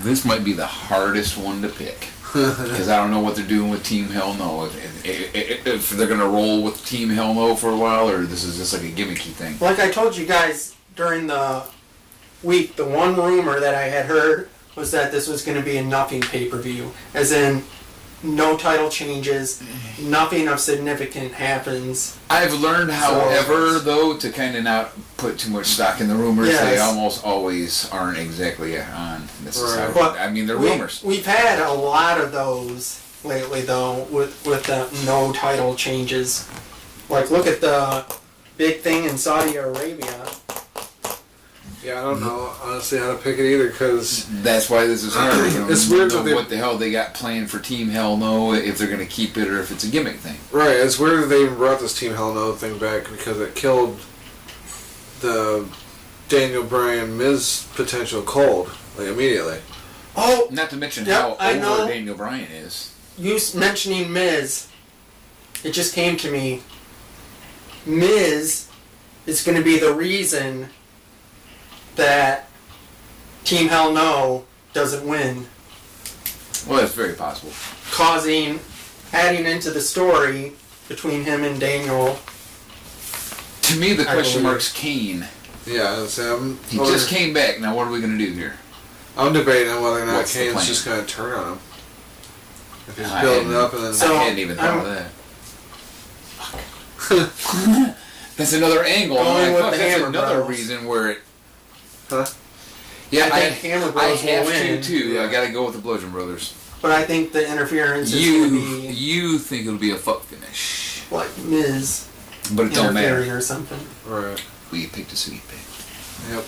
This might be the hardest one to pick. Because I don't know what they're doing with Team Hell No. If they're going to roll with Team Hell No for a while, or this is just like a gimmicky thing. Like I told you guys during the week, the one rumor that I had heard was that this was going to be a nothing pay-per-view. As in, no title changes, nothing of significant happens. I've learned, however, though, to kind of not put too much stock in the rumors. Yes. They almost always aren't exactly on. This is how, But I mean, they're rumors. We've had a lot of those lately, though, with the no title changes. Like, look at the big thing in Saudi Arabia. Yeah, I don't know honestly how to pick it either because That's why this is hard. You It's don't weird know that they- what the hell they got planned for Team Hell No, if they're going to keep it or if it's a gimmick thing. right. It's weird that they even brought this Team Hell No thing back because it killed the Daniel Bryan Miz potential cold like immediately. Oh, Not to mention Yep, how I over know. Daniel Bryan is. you mentioning Miz, it just came to me. Miz is going to be the reason that Team Hell No doesn't win, Well, that's very possible. adding into the story between him and Daniel. To me, the I question believe mark's Kane. Yeah, so He just came back. Now, what are we going to do here? I'm debating on whether or not What's the Kane's plan? just going to turn on him. If he's I building hadn't- up and then So- I hadn't even thought I'm- of that. That's another angle. Going I'm like, with fuck, the that's Hammer another Bros. reason where it... Huh? Yeah, I think Hammer Bros I will have win. to, too. Yeah. I got to go with the Bludgeon Brothers. But I think the interference is going to be You think it'll be a fuck finish. like Miz But it don't interfering matter. or something. right. We picked a sweet pick. Yep.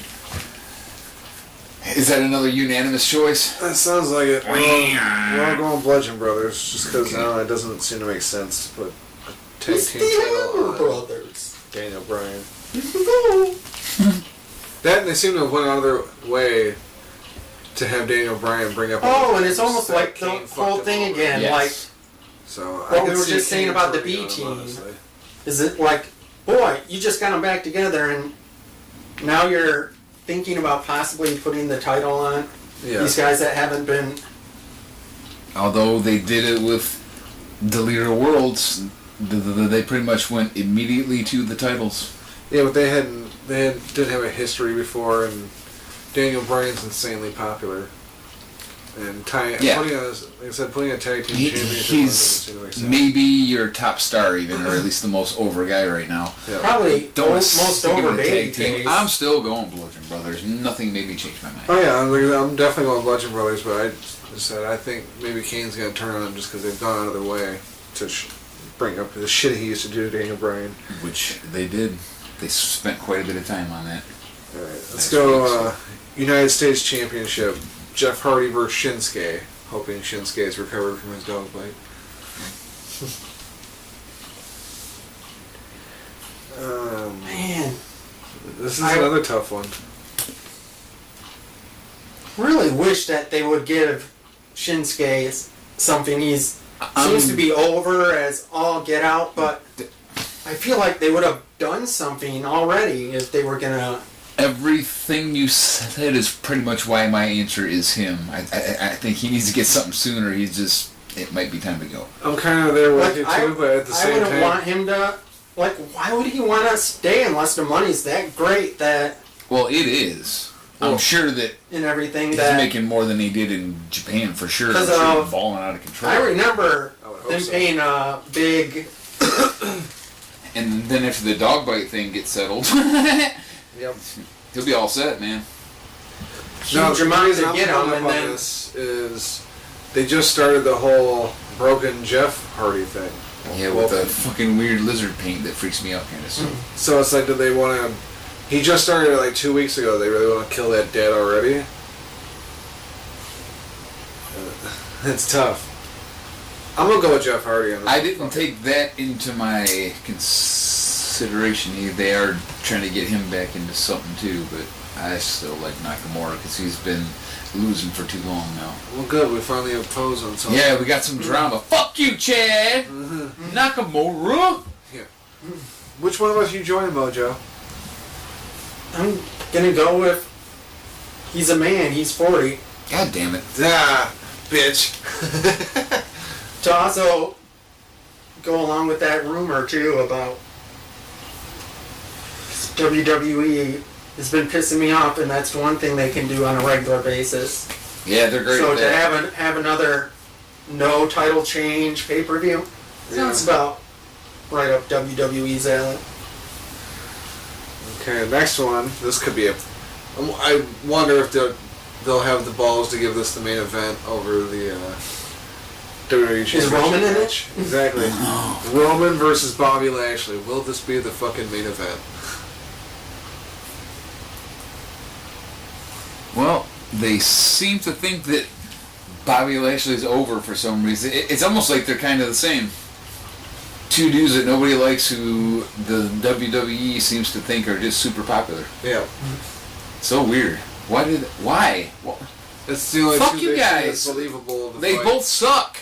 Is that another unanimous choice? That sounds like it. We're all going Bludgeon Brothers just because now it doesn't seem to make sense to put a tag It's team the title Hammer on Brothers. Daniel Bryan. That and they seem to have went out of their way to have Daniel Bryan bring up. Oh, and it's almost that like the Kane whole fucked thing him over. again. Yes. Like, So What I we could were see just saying Kane about the turning B on him, team. honestly. is it like, boy, you just got them back together and now you're thinking about possibly putting the title on Yeah. these guys that haven't been. Although they did it with Deleter Worlds, they pretty much went immediately to the titles. Yeah, but didn't have a history before, and Daniel Bryan's insanely popular. And Yeah. putting a tag team championship on doesn't He's seem to make sense. maybe your top star even, or at least the most over guy right now. Yeah. Probably most stick him in over the baby tag team. face. I'm still going Bludgeon Brothers. Nothing made me change my mind. Oh yeah, I'm definitely going Bludgeon Brothers, but I just said I think maybe Kane's going to turn on them just because they've gone out of their way to bring up the shit he used to do to Daniel Bryan. Which they did. They spent quite a bit of time on that. All right, let's go United States Championship. Jeff Hardy versus Shinsuke. Hoping Shinsuke is recovered from his dog bite. Man, This is another tough one. really wish that they would give Shinsuke something. He's seems to be over as all get out, but I feel like they would have done something already if they were gonna. Everything you said is pretty much why my answer is him. I think he needs to get something sooner. It might be time to go. I'm kind of there with Like, you too, but at the I same wouldn't time, want him to. Like, why would he want to stay unless the money's that great that Well, it is. I'm sure that and everything he's that. making more than he did in Japan for sure. I'm 'Cause, sure he's balling out of control. I remember I would hope them so. paying a big. And then after the dog bite thing gets settled, Yep. he'll be all set, man. Huge the amount reason to I'm get hung him, up and on then this is they just started the whole broken Jeff Hardy thing. Yeah, with the fucking weird lizard paint that freaks me out kind of stuff. So it's like, do they want to? He just started it like 2 weeks ago. They really want to kill that dead already? It's tough. I'm gonna go with Jeff Hardy on this. I didn't take that into my consideration. They are trying to get him back into something too, but I still like Nakamura because he's been losing for too long now. Well, good. We finally have pose on something. Yeah, we got some drama. Fuck you, Chad! Nakamura! Which one of us you joining, Mojo? I'm gonna go with. He's a man. He's 40. God damn it. Ah, bitch. To also go along with that rumor too about WWE has been pissing me off, and that's one thing they can do on a regular basis. Yeah, they're great So at to that. have another no title change pay-per-view sounds about right up WWE's alley. Okay, next one. This could be I wonder if they'll have the balls to give this the main event over the WWE Championship Is Roman in it? match. Exactly. Roman versus Bobby Lashley. Will this be the fucking main event? Well, they seem to think that Bobby Lashley's over for some reason. It's almost like they're kind of the same. Two dudes that nobody likes who the WWE seems to think are just super popular. Yeah. So weird. Why? It's the only Fuck two you they see guys. that's believable. To They fight. both suck.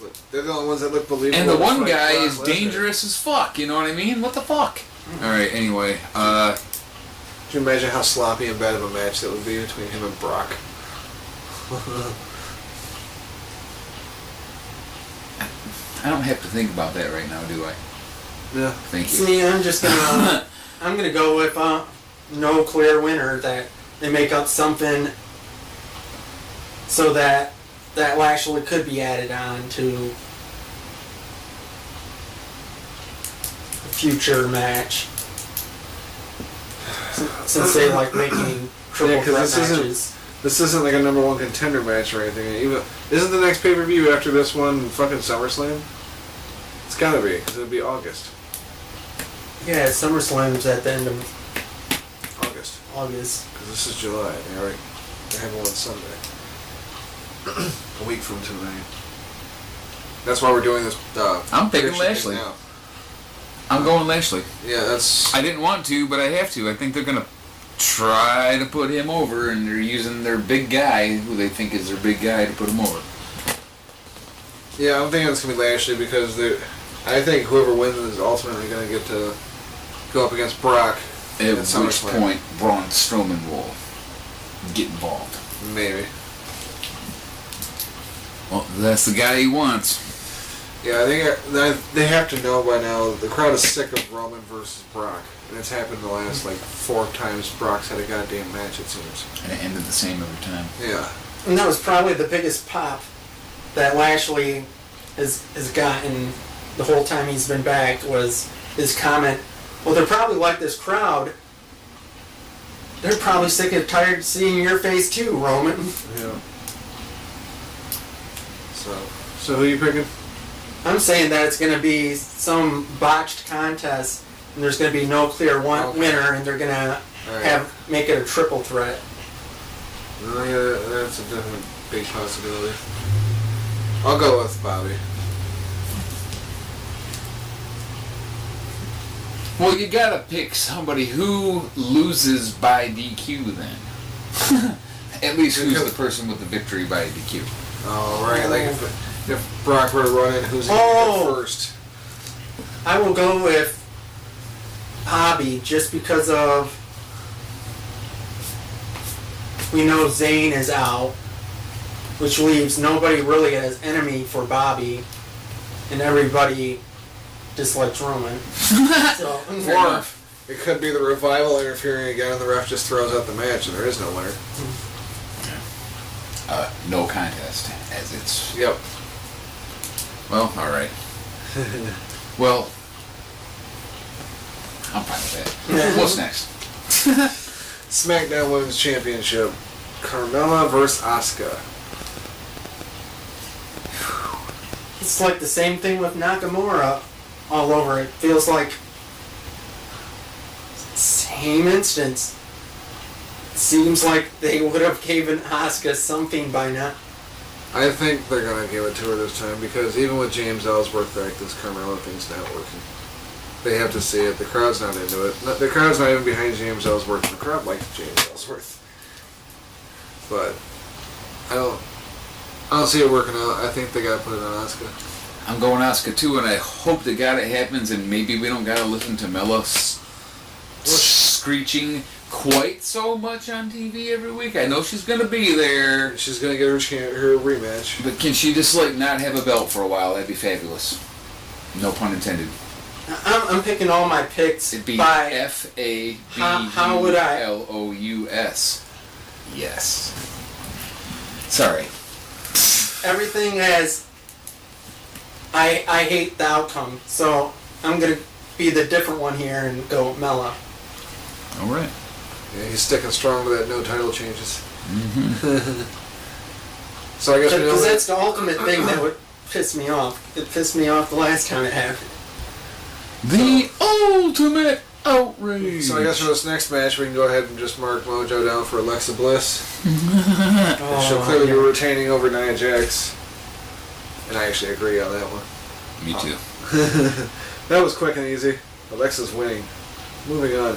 But they're the only ones that look believable. And the to one fight guy Brock is Lesnar. dangerous as fuck, you know what I mean? What the fuck? Alright, anyway, Can you imagine how sloppy and bad of a match that would be between him and Brock? I don't have to think about that right now, do I? Yeah. Thank you. See, I'm gonna go with no clear winner, that they make up something so that Lashley could be added on to a future match. Since they like making triple threat matches. This isn't like a number one contender match or anything. Isn't the next pay-per-view after this one fucking SummerSlam? It's gotta be, because it'll be August. Yeah, SummerSlam's at the end of August. August. Because this is July. They have one Sunday. A week from tonight. That's why we're doing this. I'm picking prediction Lashley. thing now. I'm going Lashley. Yeah, that's. I didn't want to, but I have to. I think they're going to try to put him over, and they're using their big guy, who they think is their big guy, to put him over. Yeah, I'm thinking it's gonna be Lashley because I think whoever wins is ultimately gonna get to go up against Brock. At which SummerSlam. point, Braun Strowman will get involved. Maybe. Well, that's the guy he wants. Yeah, I think they have to know by now. The crowd is sick of Roman versus Brock, and it's happened the last like 4 times Brock's had a goddamn match. It seems. And it ended the same every time. Yeah. And that was probably the biggest pop that Lashley has gotten the whole time he's been back, was his comment, well, they're probably like this crowd. They're probably sick and tired of seeing your face too, Roman. Yeah. So who are you picking? I'm saying that it's going to be some botched contest, and there's going to be no clear winner, and they're going to make it a triple threat. Oh, yeah, that's a definite big possibility. I'll go with Bobby. Well, you gotta pick somebody who loses by DQ then. At least who's the person with the victory by DQ. Oh, right. Like if Brock were to run in, who's going to go first? I will go with Bobby just because of we know Zayn is out, which leaves nobody really as enemy for Bobby, and everybody dislikes Roman. So, Or it could be the Revival interfering again, and the ref just throws out the match, and there is no winner. No contest, as it's... Yep. Well, alright. Well, I'm fine with that. What's next? SmackDown Women's Championship. Carmella versus Asuka. it's like the same thing with Nakamura all over. It feels like same instance. Seems like they would have given Asuka something by now. I think they're going to give it to her this time, because even with James Ellsworth back, this Carmella thing's not working. They have to see it. The crowd's not into it. The crowd's not even behind James Ellsworth. The crowd likes James Ellsworth. But I don't see it working out. I think they got to put it on Asuka. I'm going Asuka too, and I hope to God it happens, and maybe we don't got to listen to Mella screeching quite so much on TV every week. I know she's going to be there. She's going to get her rematch. But can she just not have a belt for a while? That'd be fabulous. No pun intended. I'm picking all my picks It'd be by FABULOUS. Yes. Sorry. everything as I hate the outcome, so I'm gonna be the different one here and go Mella. All right. Yeah, he's sticking strong to that no title changes. Mm-hmm. So I guess we know Because that's the ultimate thing that would piss me off. It pissed me off the last time it happened. The ultimate outrage. So I guess for this next match, we can go ahead and just mark Mojo down for Alexa Bliss. She'll clearly be retaining over Nia Jax. And I actually agree on that one. Me too. That was quick and easy. Alexa's winning. Moving on.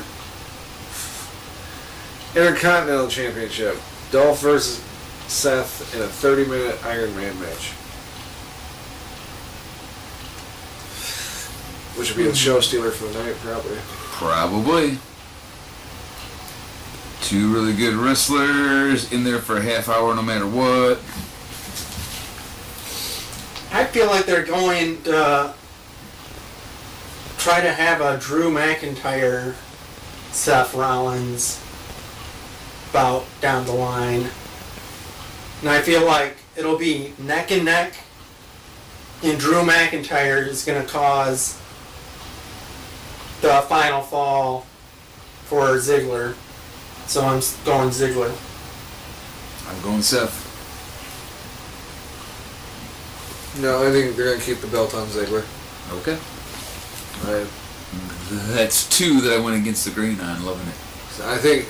Intercontinental Championship. Dolph versus Seth in a 30-minute Iron Man match. Which would be the show stealer for the night, probably. Probably. Two really good wrestlers in there for a half hour no matter what. I feel like they're going to try to have a Drew McIntyre, Seth Rollins bout down the line. And I feel like it'll be neck and neck, and Drew McIntyre is going to cause the final fall for Ziggler. So I'm going Ziggler. I'm going Seth. No, I think they're going to keep the belt on Ziggler. Okay. I That's two that I went against the green on. Loving it. think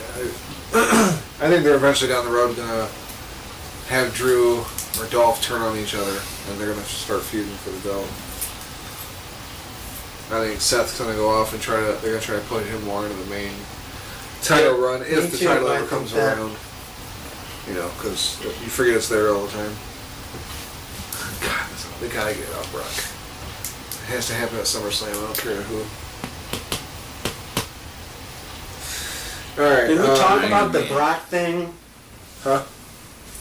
I think they're eventually down the road going to have Drew or Dolph turn on each other, and they're going to start feuding for the belt. I think Seth's going to go off and they're going to try to put him more into the main title run if the title ever comes around. You know, because you forget it's there all the time. God, they gotta get it off Brock. It has to happen at SummerSlam. I don't care who. All right. Did we talk about the Man. Brock thing Huh?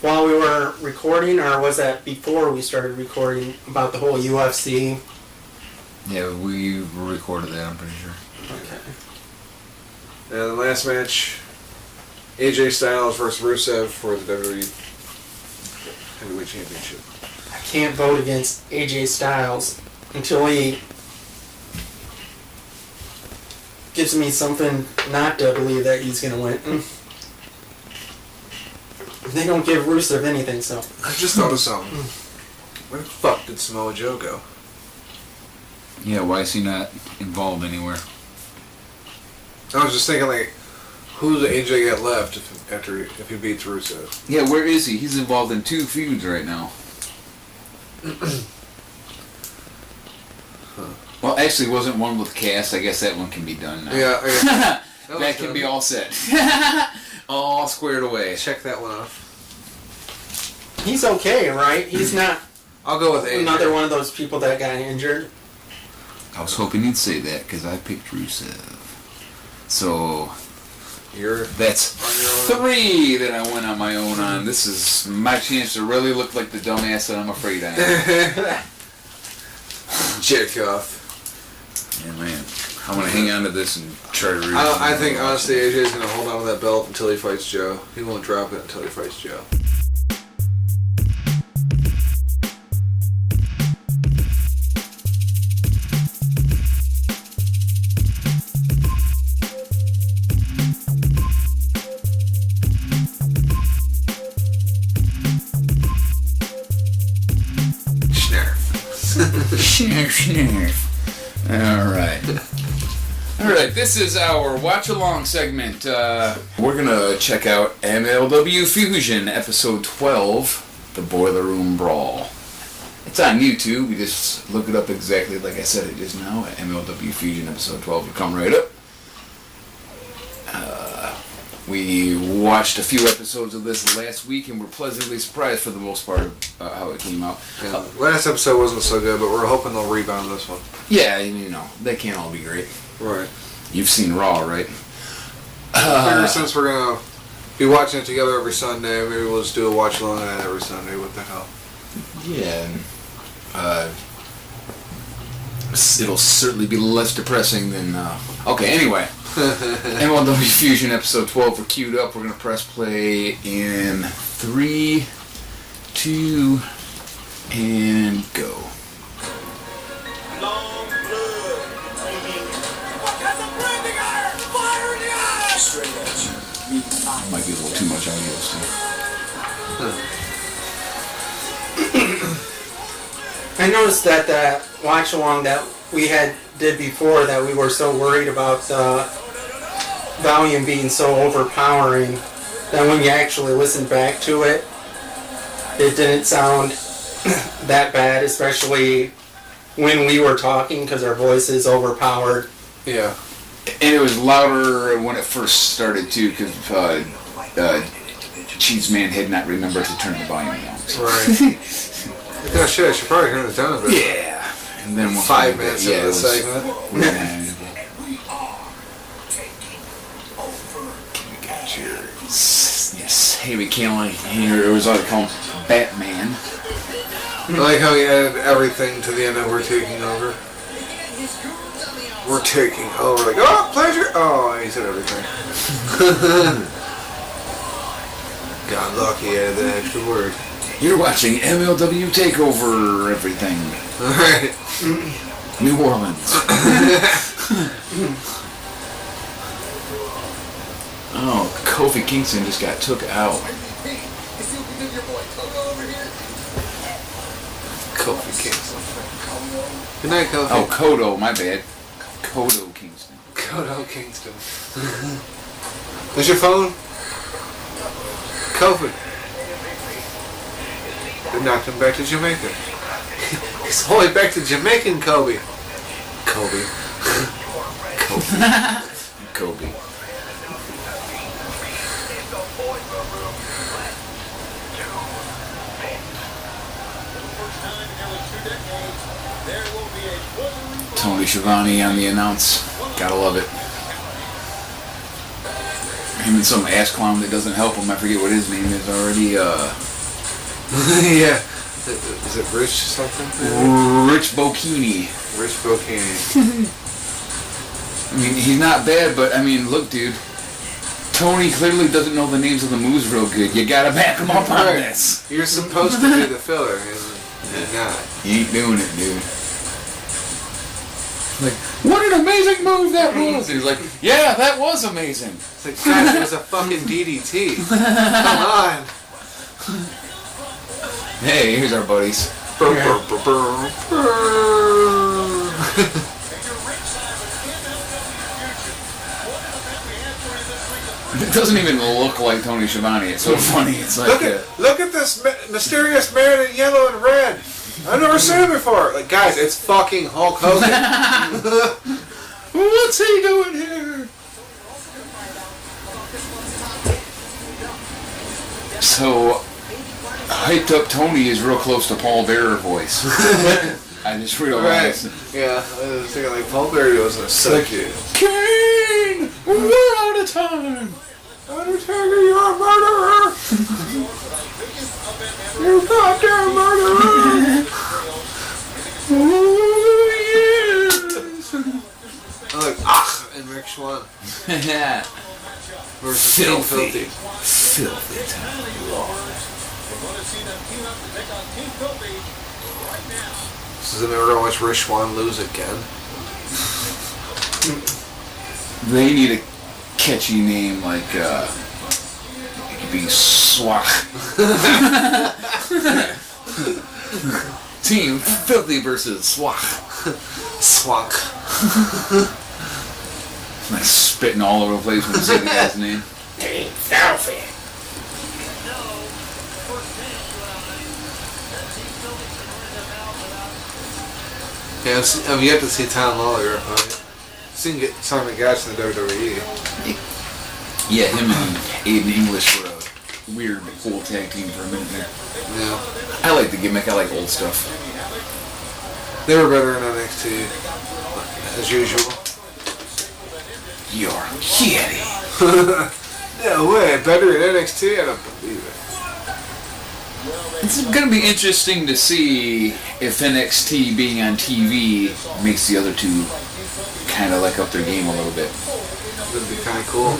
while we were recording, or was that before we started recording about the whole UFC? Yeah, we recorded that, I'm pretty sure. Okay. And the last match, AJ Styles versus Rusev for the WWE Heavyweight Championship. I can't vote against AJ Styles until he gives me something not to believe that he's going to win. They don't give Rusev anything, so. I just thought of something. Where the fuck did Samoa Joe go? Yeah, why is he not involved anywhere? I was just thinking, like, who's AJ got left if he beats Rusev? Yeah, where is he? He's involved in 2 feuds right now. Well, actually, wasn't one with Cass. I guess that one can be done now. Yeah. That can be all set. All squared away. Check that one off. He's okay, right? He's not I'll go with AJ. another one of those people that got injured. I was hoping you'd say that because I picked Rusev. So that's on your own. 3 that I went on my own on. This is my chance to really look like the dumbass that I'm afraid I am. Jerk off. Yeah, man. I'm going to hang on to this and try to read I think, honestly, AJ's going to hold on to that belt until he fights Joe. He won't drop it until he fights Joe. Alright, this is our watch-along segment. We're gonna check out MLW Fusion, episode 12, The Boiler Room Brawl. It's on YouTube. You just look it up exactly like I said it is now, MLW Fusion, episode 12. You come right up. We watched a few episodes of this last week and were pleasantly surprised for the most part of how it came out. Yeah, last episode wasn't so good, but we're hoping they'll rebound this one. Yeah, you know, they can't all be great. Right. You've seen Raw, right? I figure since we're going to be watching it together every Sunday, maybe we'll just do a watch along on every Sunday. What the hell? Yeah. It'll certainly be less depressing than... Okay, anyway. MLW Fusion episode 12, we're queued up. We're going to press play in 3, 2, and go. Long blood. What kind of branding iron? Fire in the eye! Straight at you. Might be a little too much audio still. I noticed that watch along that we did before, that we were so worried about the volume being so overpowering that when you actually listened back to it, it didn't sound that bad, especially when we were talking because our voices overpowered. Yeah. And it was louder when it first started too, because Cheez Man had not remembered to turn the volume down. So. Right. Oh shit, I should probably turn it down a bit. Yeah. And then 5 minutes into the segment. Yes, Harry Callahan here. It was like called Batman. I like how he added everything to the end of "We're taking over." We're taking over. Like, oh, pleasure. Oh, he said everything. Got lucky, added the extra word. You're watching MLW Takeover everything. Alright. New Orleans. Oh, Kofi Kingston just got took out. Kofi Kingston. Good night, Kofi. Oh, Kodo, my bad. Kodo Kingston. Kodo Kingston. There's your phone? Kofi. They knocked him back to Jamaica. He's all the way back to Jamaican Kobe. Kobe. Kobe. Tony Schiavone on the announce. Gotta love it. Him and some ass clown that doesn't help him. I forget what his name is already. Yeah. Is it Rich something? Rich Bocchini. Rich Bocchini. I mean, he's not bad, but I mean, look, dude. Tony clearly doesn't know the names of the moves real good. You gotta back him up on Right. this. You're supposed to do the filler, and you're not. You ain't doing it, dude. Like, what an amazing move that was! And he's like, yeah, that was amazing. It's like, guys, it was a fucking DDT. Come on. Hey, here's our buddies. It doesn't even look like Tony Schiavone. It's so funny. It's like Look at this mysterious man in yellow and red. I've never seen him before. Like, guys, it's fucking Hulk Hogan. what's he doing here? So, hyped up Tony is real close to Paul Bearer voice. I just realized. Right. Yeah, I was thinking like Paul Bearer was a suck you. Kane, we're out of time. Undertaker, you're a murderer! You goddamn murderer! Ooh, yes. I'm like, and Rick Schwann Yeah. versus King Filthy. Filthy time. This is never gonna watch Rick Schwann lose again. They need a catchy name like, it could be Swach. Team Filthy versus Swach. Swunk. Like spitting all over the place when you say the guy's name. Team Filthy. Yeah, I've yet to see Tom Lawler. I've seen Simon Gatch in the WWE. Yeah, him and Aiden English were a weird old tag team for a minute there. Yeah. I like the gimmick, I like old stuff. They were better in NXT, as usual. You're kidding. No way, better in NXT? I don't believe it. It's going to be interesting to see if NXT being on TV makes the other two kind of like up their game a little bit. That'd be kind of cool.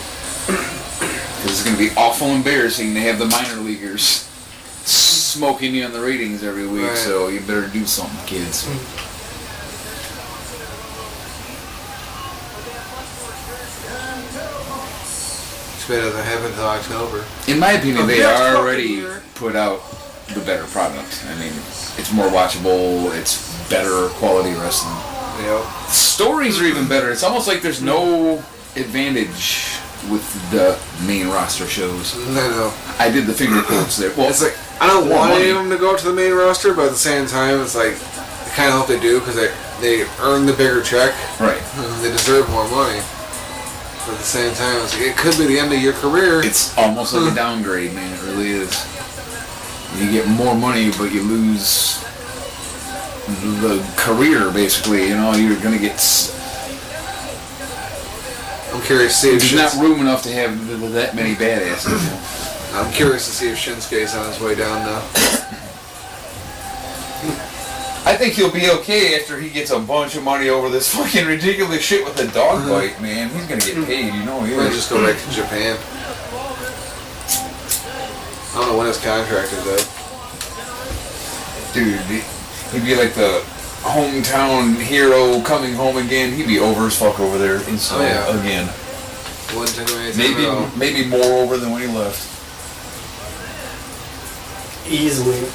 Because it's going to be awful embarrassing to have the minor leaguers smoking you on the ratings every week, Right. so you better do something, kids. It doesn't happen until October. In my opinion, they next fucking already year. put out the better product. I mean, it's more watchable, it's better quality wrestling. Yep. Stories are even better. It's almost like there's no advantage with the main roster shows. I know. I did the finger quotes there. Well, It's like, I don't more want money. any of them to go to the main roster, but at the same time, it's like, I kind of hope they do, because they earn the bigger check, right. and they deserve more money. But at the same time, it's like, it could be the end of your career. It's almost like a downgrade, man. It really is. You get more money, but you lose the career, basically. You know, you're going to get... I'm curious to see if There's not room enough to have that many badasses. I'm curious to see if Shinsuke's on his way down now. I think he'll be okay after he gets a bunch of money over this fucking ridiculous shit with the dog bite, man. He's gonna get paid, you know he Might is. just go back to Japan. I don't know when his contract is up. Dude, he'd be like the hometown hero coming home again. He'd be over as fuck over there instantly again. Wouldn't take him anything at all. Maybe more over than when he left. Easily.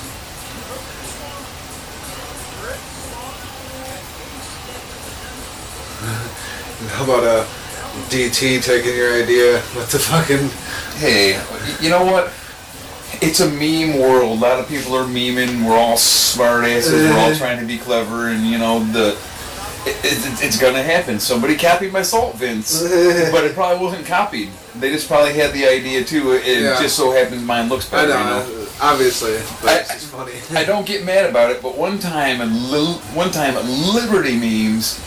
How about DT taking your idea with the fucking... Hey, you know what? It's a meme world. A lot of people are memeing. We're all smart asses. We're all trying to be clever, and you know it's gonna happen. Somebody copied my Salt Vince, but it probably wasn't copied. They just probably had the idea too. It just so happens mine looks I better. know, You know? obviously, but it's just funny. I don't get mad about it, but one time Liberty Memes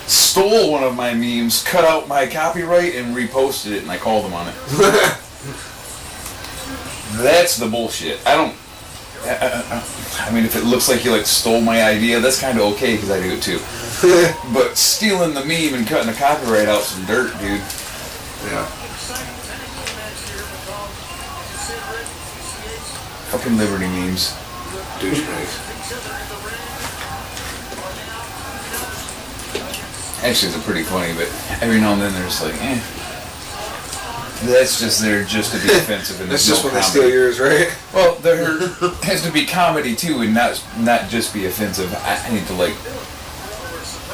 stole one of my memes, cut out my copyright, and reposted it, and I called them on it. That's the bullshit. I mean, if it looks like you like stole my idea, that's kind of okay because I do it too. But stealing the meme and cutting the copyright out some dirt, dude. Yeah. Fucking Liberty memes. Douchebags. Actually, they're pretty funny, but every now and then they're just like, eh. That's just there just to be offensive, and That's there's just no when they comedy. steal yours, right? Well, there has to be comedy too, and not just be offensive. I need to like.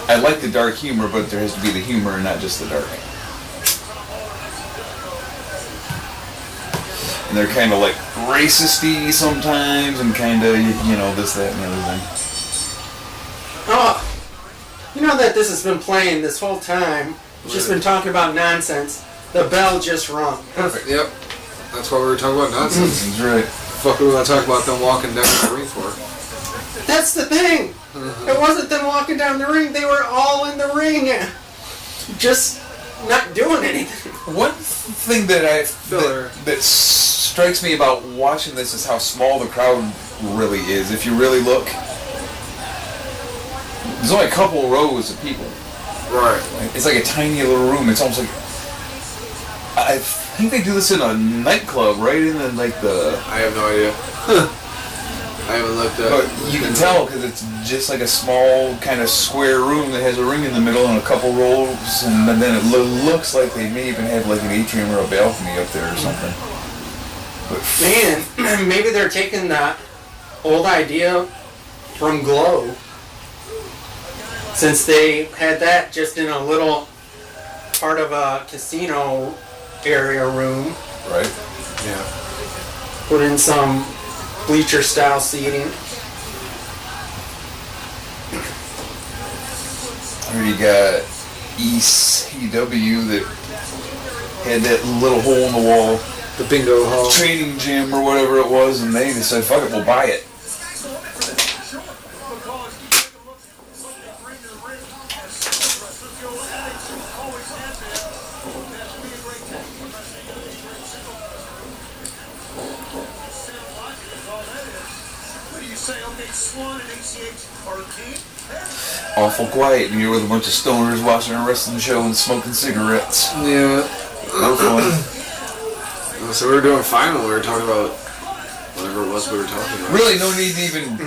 I like the dark humor, but there has to be the humor and not just the dark. And they're kind of like racist-y sometimes, and kind of this, that, and the other thing. Oh, you know that this has been playing this whole time. We've just been talking about nonsense. The bell just rung. Perfect. Yep. That's why we were talking about nonsense. That's right. Fuck, we were gonna talk about them walking down the ring for. That's the thing. It wasn't them walking down the ring. They were all in the ring, just not doing anything. One thing that that strikes me about watching this is how small the crowd really is. If you really look, there's only a couple rows of people. Right. It's like a tiny little room. It's almost like, I think they do this in a nightclub, right? In the I have no idea. I haven't looked up. But you can tell because it's just like a small kind of square room that has a ring in the middle and a couple rows, and then it looks like they may even have like an atrium or a balcony up there or something. But Man, maybe they're taking that old idea from Glow, since they had that just in a little part of a casino area room. right? Yeah. Put in some bleacher style seating. I already got ECW that had that little hole in the wall The bingo hall. training gym or whatever it was, and they decided, fuck it, we'll buy it. Awful quiet in here with a bunch of stoners watching a wrestling show and smoking cigarettes. Yeah. No fun. So we were doing fine when we were talking about whatever it was we were talking about. Really, no need to even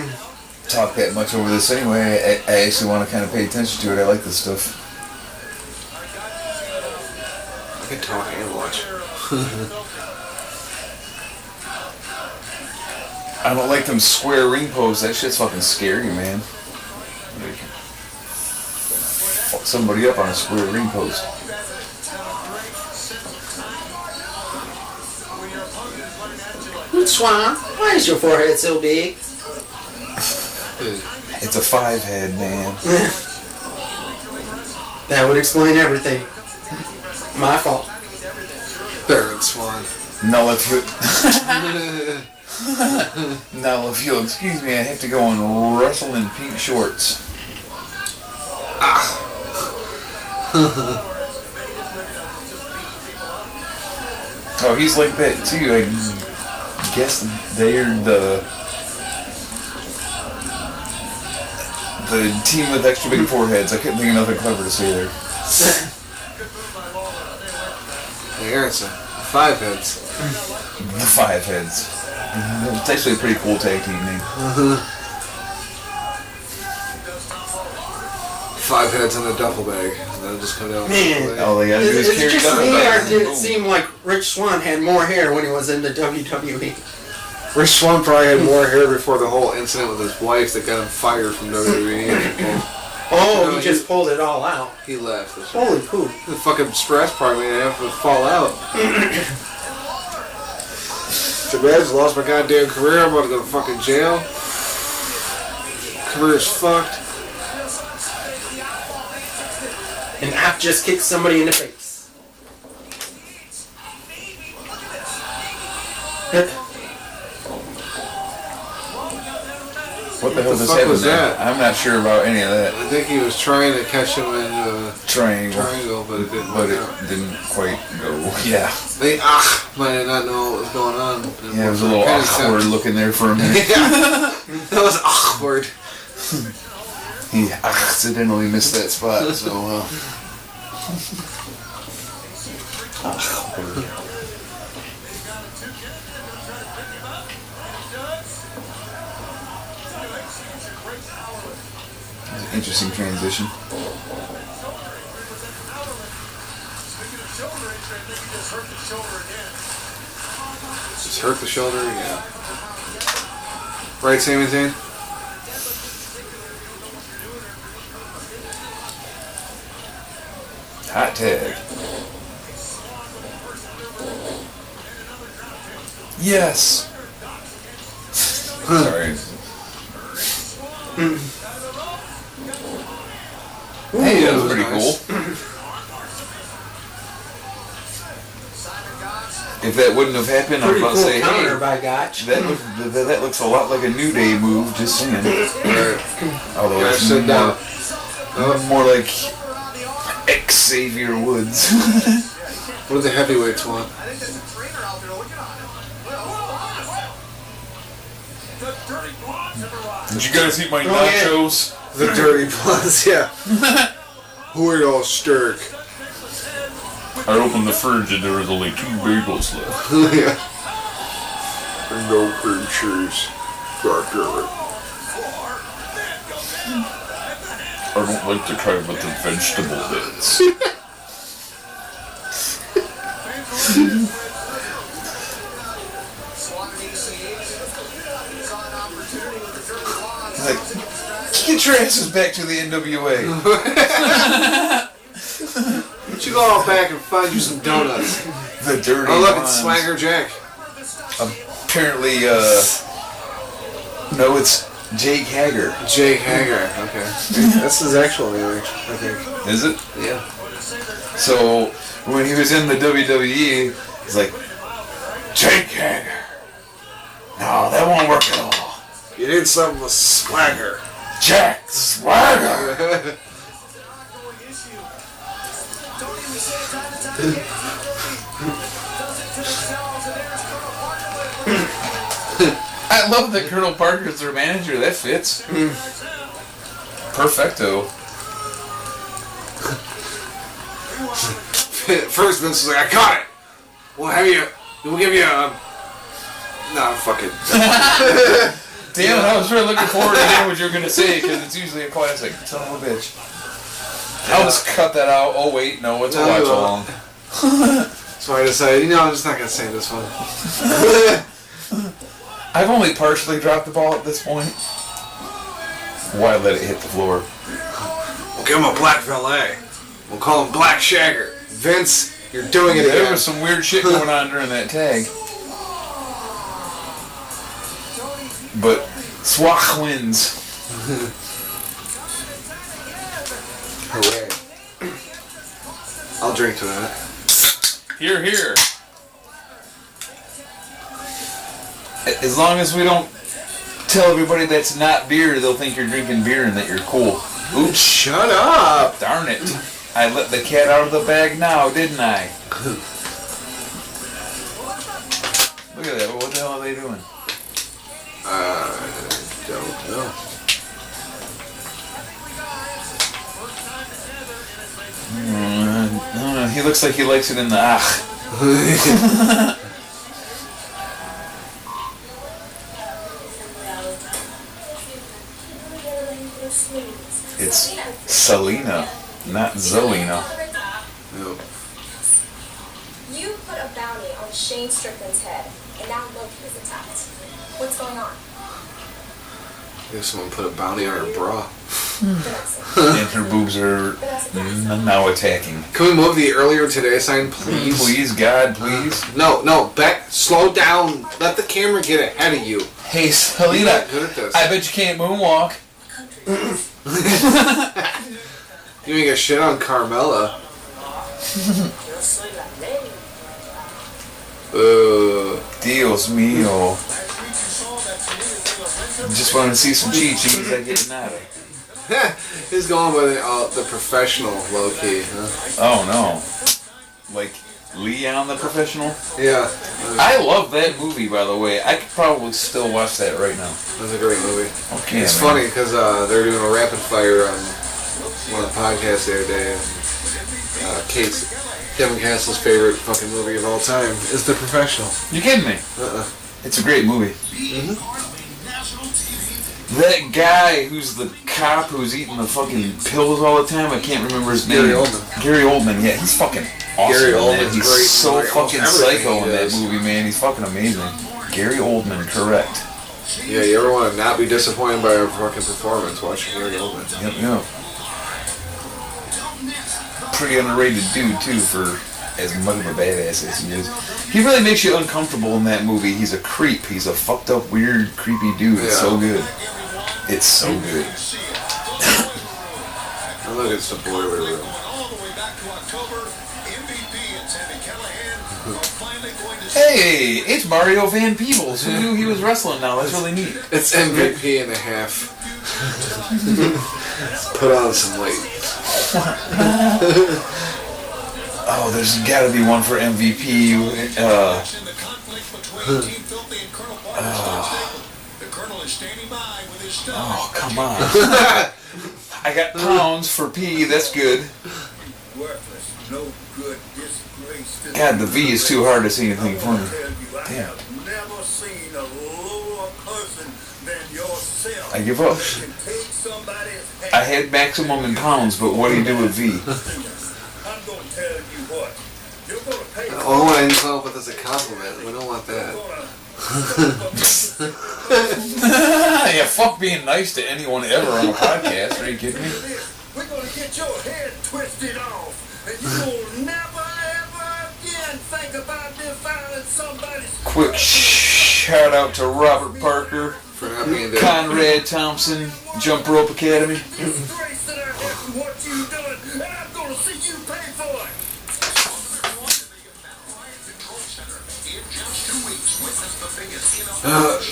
talk that much over this anyway. I actually want to kind of pay attention to it. I like this stuff. I can talk and watch. I don't like them square ring posts. That shit's fucking scary, man. Like, fuck somebody up on a square ring post. Swan, why is your forehead so big? It's a 5-head, man. That would explain everything. My fault. Baron Swan. Now if you'll excuse me, I have to go and wrestle in pink shorts. Oh, he's like that too. I guess they're the team with extra big foreheads. I couldn't think of nothing clever to say there. There's 5 heads. The 5 heads. It's actually a pretty cool tag team name. 5 heads in a duffel bag. And that'll just come down. Man. All they gotta do Is is it carry just it me, down. or did it seem like Rich Swann had more hair when he was in the WWE? Rich Swann probably had more hair before the whole incident with his wife that got him fired from WWE. Oh, No, he just pulled it all out. He left. Holy poop. The fucking stress probably made him have to fall out. So bad, I just lost my goddamn career. I'm about to go to fucking jail. Career's fucked. And App just kicked somebody in the face. What the hell What the just fuck happened was there? that? I'm not sure about any of that. I think he was trying to catch him in a Triangle. but it didn't But work out. it didn't quite go. Yeah. They might not know what was going on. Yeah, it was a little awkward looking there for a minute. Yeah, that was awkward. He accidentally missed that spot, so awkward. Interesting transition. Just hurt the shoulder, yeah. Right, Sami Zayn? Hot tag. Yes. Sorry. Hey, that was pretty nice. cool. If that wouldn't have happened, I was Pretty about to cool say, counter hey, by Gotch. that looks a lot like a New Day move, just saying. Right. Although Gotta it's sit down. more like Xavier Woods. What do the heavyweights want? Did you guys eat my yeah. nachos? The Dirty Bloods, yeah. Who are y'all stirk? I opened the fridge and there was only 2 bagels left. Yeah. And no cream cheese. God damn it. I don't like the kind with the vegetable bits. Like, get your asses back to the NWA. Why don't you go out back and find you some donuts? The dirty Oh, look, ones. it's Swagger Jack. Apparently, no, it's Jake Hager. Jake Hager, okay. That's his actual name, I think. Is it? Yeah. So, when he was in the WWE, he's like, Jake Hager. No, that won't work at all. You need something with swagger. Jack Swagger. I love that Colonel Parker's their manager. That fits. Perfecto. First Vince was like, I got it. We'll give you a... Nah, fuck it. Damn it, I was really looking forward to hearing what you were going to say, because it's usually a classic. Son of a bitch. I'll just cut that out. Oh, wait, no, it's a watch along. So I decided, I'm just not going to say this one. I've only partially dropped the ball at this point. Why let it hit the floor? We'll give him a black valet. We'll call him Black Shagger. Vince, you're doing it There again. was some weird shit going on during that tag. But Swach wins. Hooray. I'll drink to that. Here, here. As long as we don't tell everybody that's not beer, they'll think you're drinking beer and that you're cool. Oops. Shut up! Darn it. I let the cat out of the bag now, didn't I? Look at that. What the hell are they doing? Don't know. No, he looks like he likes it in the ach. It's Selena, not Zelina. Nope. You put a bounty on Shane Strickland's head, and now Loki is attacked. What's going on? I guess someone put a bounty on her bra. And her boobs are now attacking. Can we move the earlier today sign, please? Please, God, please. No, back, slow down. Let the camera get ahead of you. Hey, You're Selena, not good at this. I bet you can't moonwalk. You ain't got shit on Carmella. Dios mío. Just want to see some Cheez I get nada. He's going by the professional low key, huh? Oh no. Like Leon the Professional? Yeah. I love that movie, by the way. I could probably still watch that right now. That's a great movie. Okay, It's man. funny because they're doing a rapid fire on one of the podcasts the other day. Kevin Castle's favorite fucking movie of all time is The Professional. You kidding me? It's a great movie. That guy who's the cop who's eating the fucking pills all the time, I can't remember his name. Gary Oldman, yeah, he's fucking awesome. Gary in that. Oldman's He's great. so Like, fucking almost everything psycho he in that does. movie, man. He's fucking amazing. Gary Oldman, correct. Yeah, you ever want to not be disappointed by a fucking performance watching Gary Oldman? Yep. Pretty underrated dude, too, for as much of a badass as he is. He really makes you uncomfortable in that movie. He's a creep. He's a fucked up, weird, creepy dude. It's so good. It's so good. I look, it's the boiler room. Hey, it's Mario Van Peebles. Who knew he was wrestling now? That's really neat. It's MVP and a half. Put on some weight. Oh, there's got to be one for MVP. Oh, come on. I got pounds for P. That's good. God, the V is too hard to see anything for me. Damn. I give up. I had maximum in pounds, but what do you do with V? Oh, I didn't come up with as a compliment. We don't want that. Yeah, fuck being nice to anyone ever on a podcast. Are you kidding me? We're gonna get your head twisted off, and you will never ever again think about defiling somebody's. Quick shout out to Robert Parker, For not being there. Conrad Thompson, Jump Rope Academy. Disgrace that I did and what you done, and I'm gonna see you pay for it.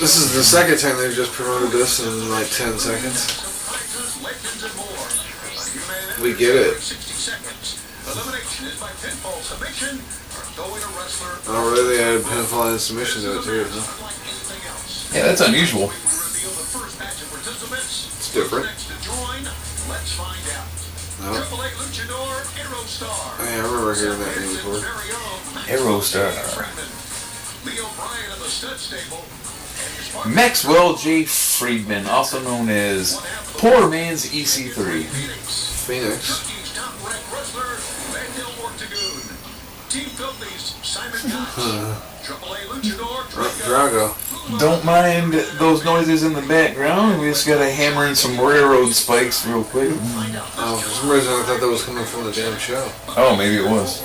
This is the second time they've just promoted this in like 10 seconds. We get it. Oh, really? They added pinfall and submission to it too, huh? Yeah, that's unusual. It's different. No. Hey, I remember hearing that name before. Aerostar. Maxwell J. Friedman, also known as Poor Man's EC3. Phoenix. Drago. Don't mind those noises in the background. We just gotta hammer in some railroad spikes real quick. Oh, for some reason I thought that was coming from the damn show. Oh, maybe it was.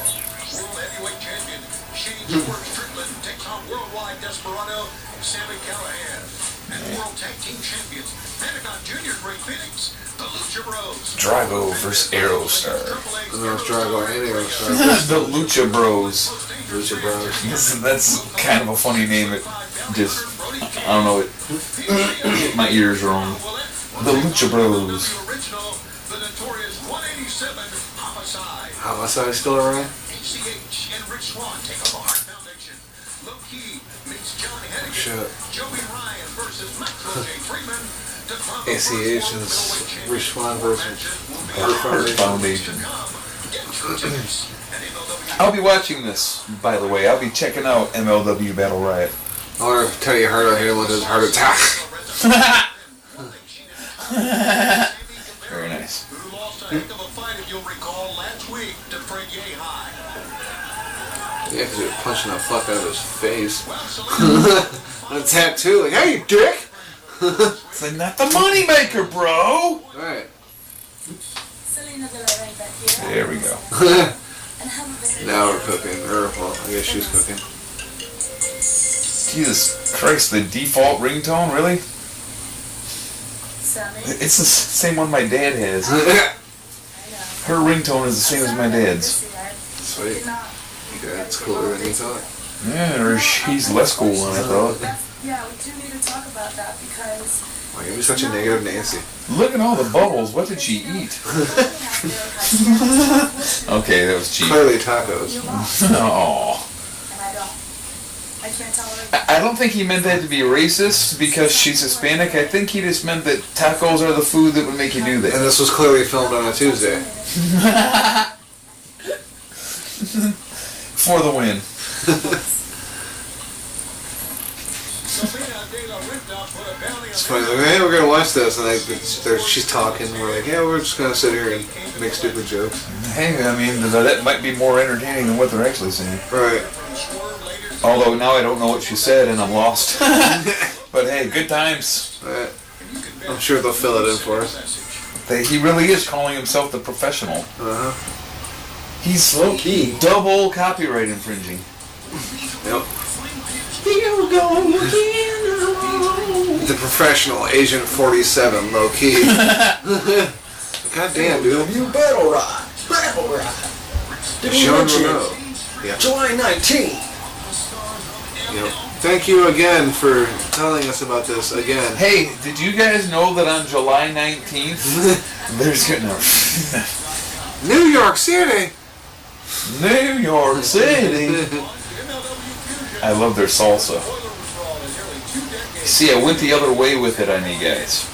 Drago vs. Aerostar. And there was Drago and Aerostar. The Lucha Bros. Lucha Bros. That's kind of a funny name. It just, I don't know, it hit my ears wrong. The Lucha Bros. Homicide still around? Shit. ACH is Rich Swann versus Hurt Foundation. I'll be watching this, by the way. I'll be checking out MLW Battle Riot. I wonder if Teddy Hart hit him with his heart attack. Very nice. Yeah, because he was punching the fuck out of his face. A tattoo, like, hey, you dick! It's like, not the moneymaker, bro! Alright. There we go. Now we're cooking. Or, well, I guess she's cooking. Jesus Christ, the default ringtone, really? It's the same one my dad has. Her ringtone is the same as my dad's. Sweet. Your dad's cooler than you thought. Yeah, or he's less cool than I thought. Yeah, we do need to talk about that because Why are you such a negative Nancy? Look at all the bubbles. What did she eat? Okay, that was cheap. Clearly tacos. Aww. and I can't tolerate I don't think he meant that to be racist because she's Hispanic. I think he just meant that tacos are the food that would make you do And that. this was clearly filmed on a Tuesday. For the win. It's funny, like, hey, we're gonna watch this, and she's talking, and we're like, yeah, we're just gonna sit here and make stupid jokes. Hey, I mean, that might be more entertaining than what they're actually saying. Right. Although now I don't know what she said and I'm lost. But hey, good times. Right. I'm sure they'll fill it in for us. He really is calling himself the professional. Uh-huh. He's low-key double copyright infringing. Yep. Here we go again. The professional Agent 47, low key. God damn, dude. You battle ride. Battle ride. Sean Renault. Yeah. July 19th. Yep. Thank you again for telling us about this again. Hey, did you guys know that on July 19th, there's gonna... New York City! New York City! I love their salsa. See, I went the other way with it on you guys.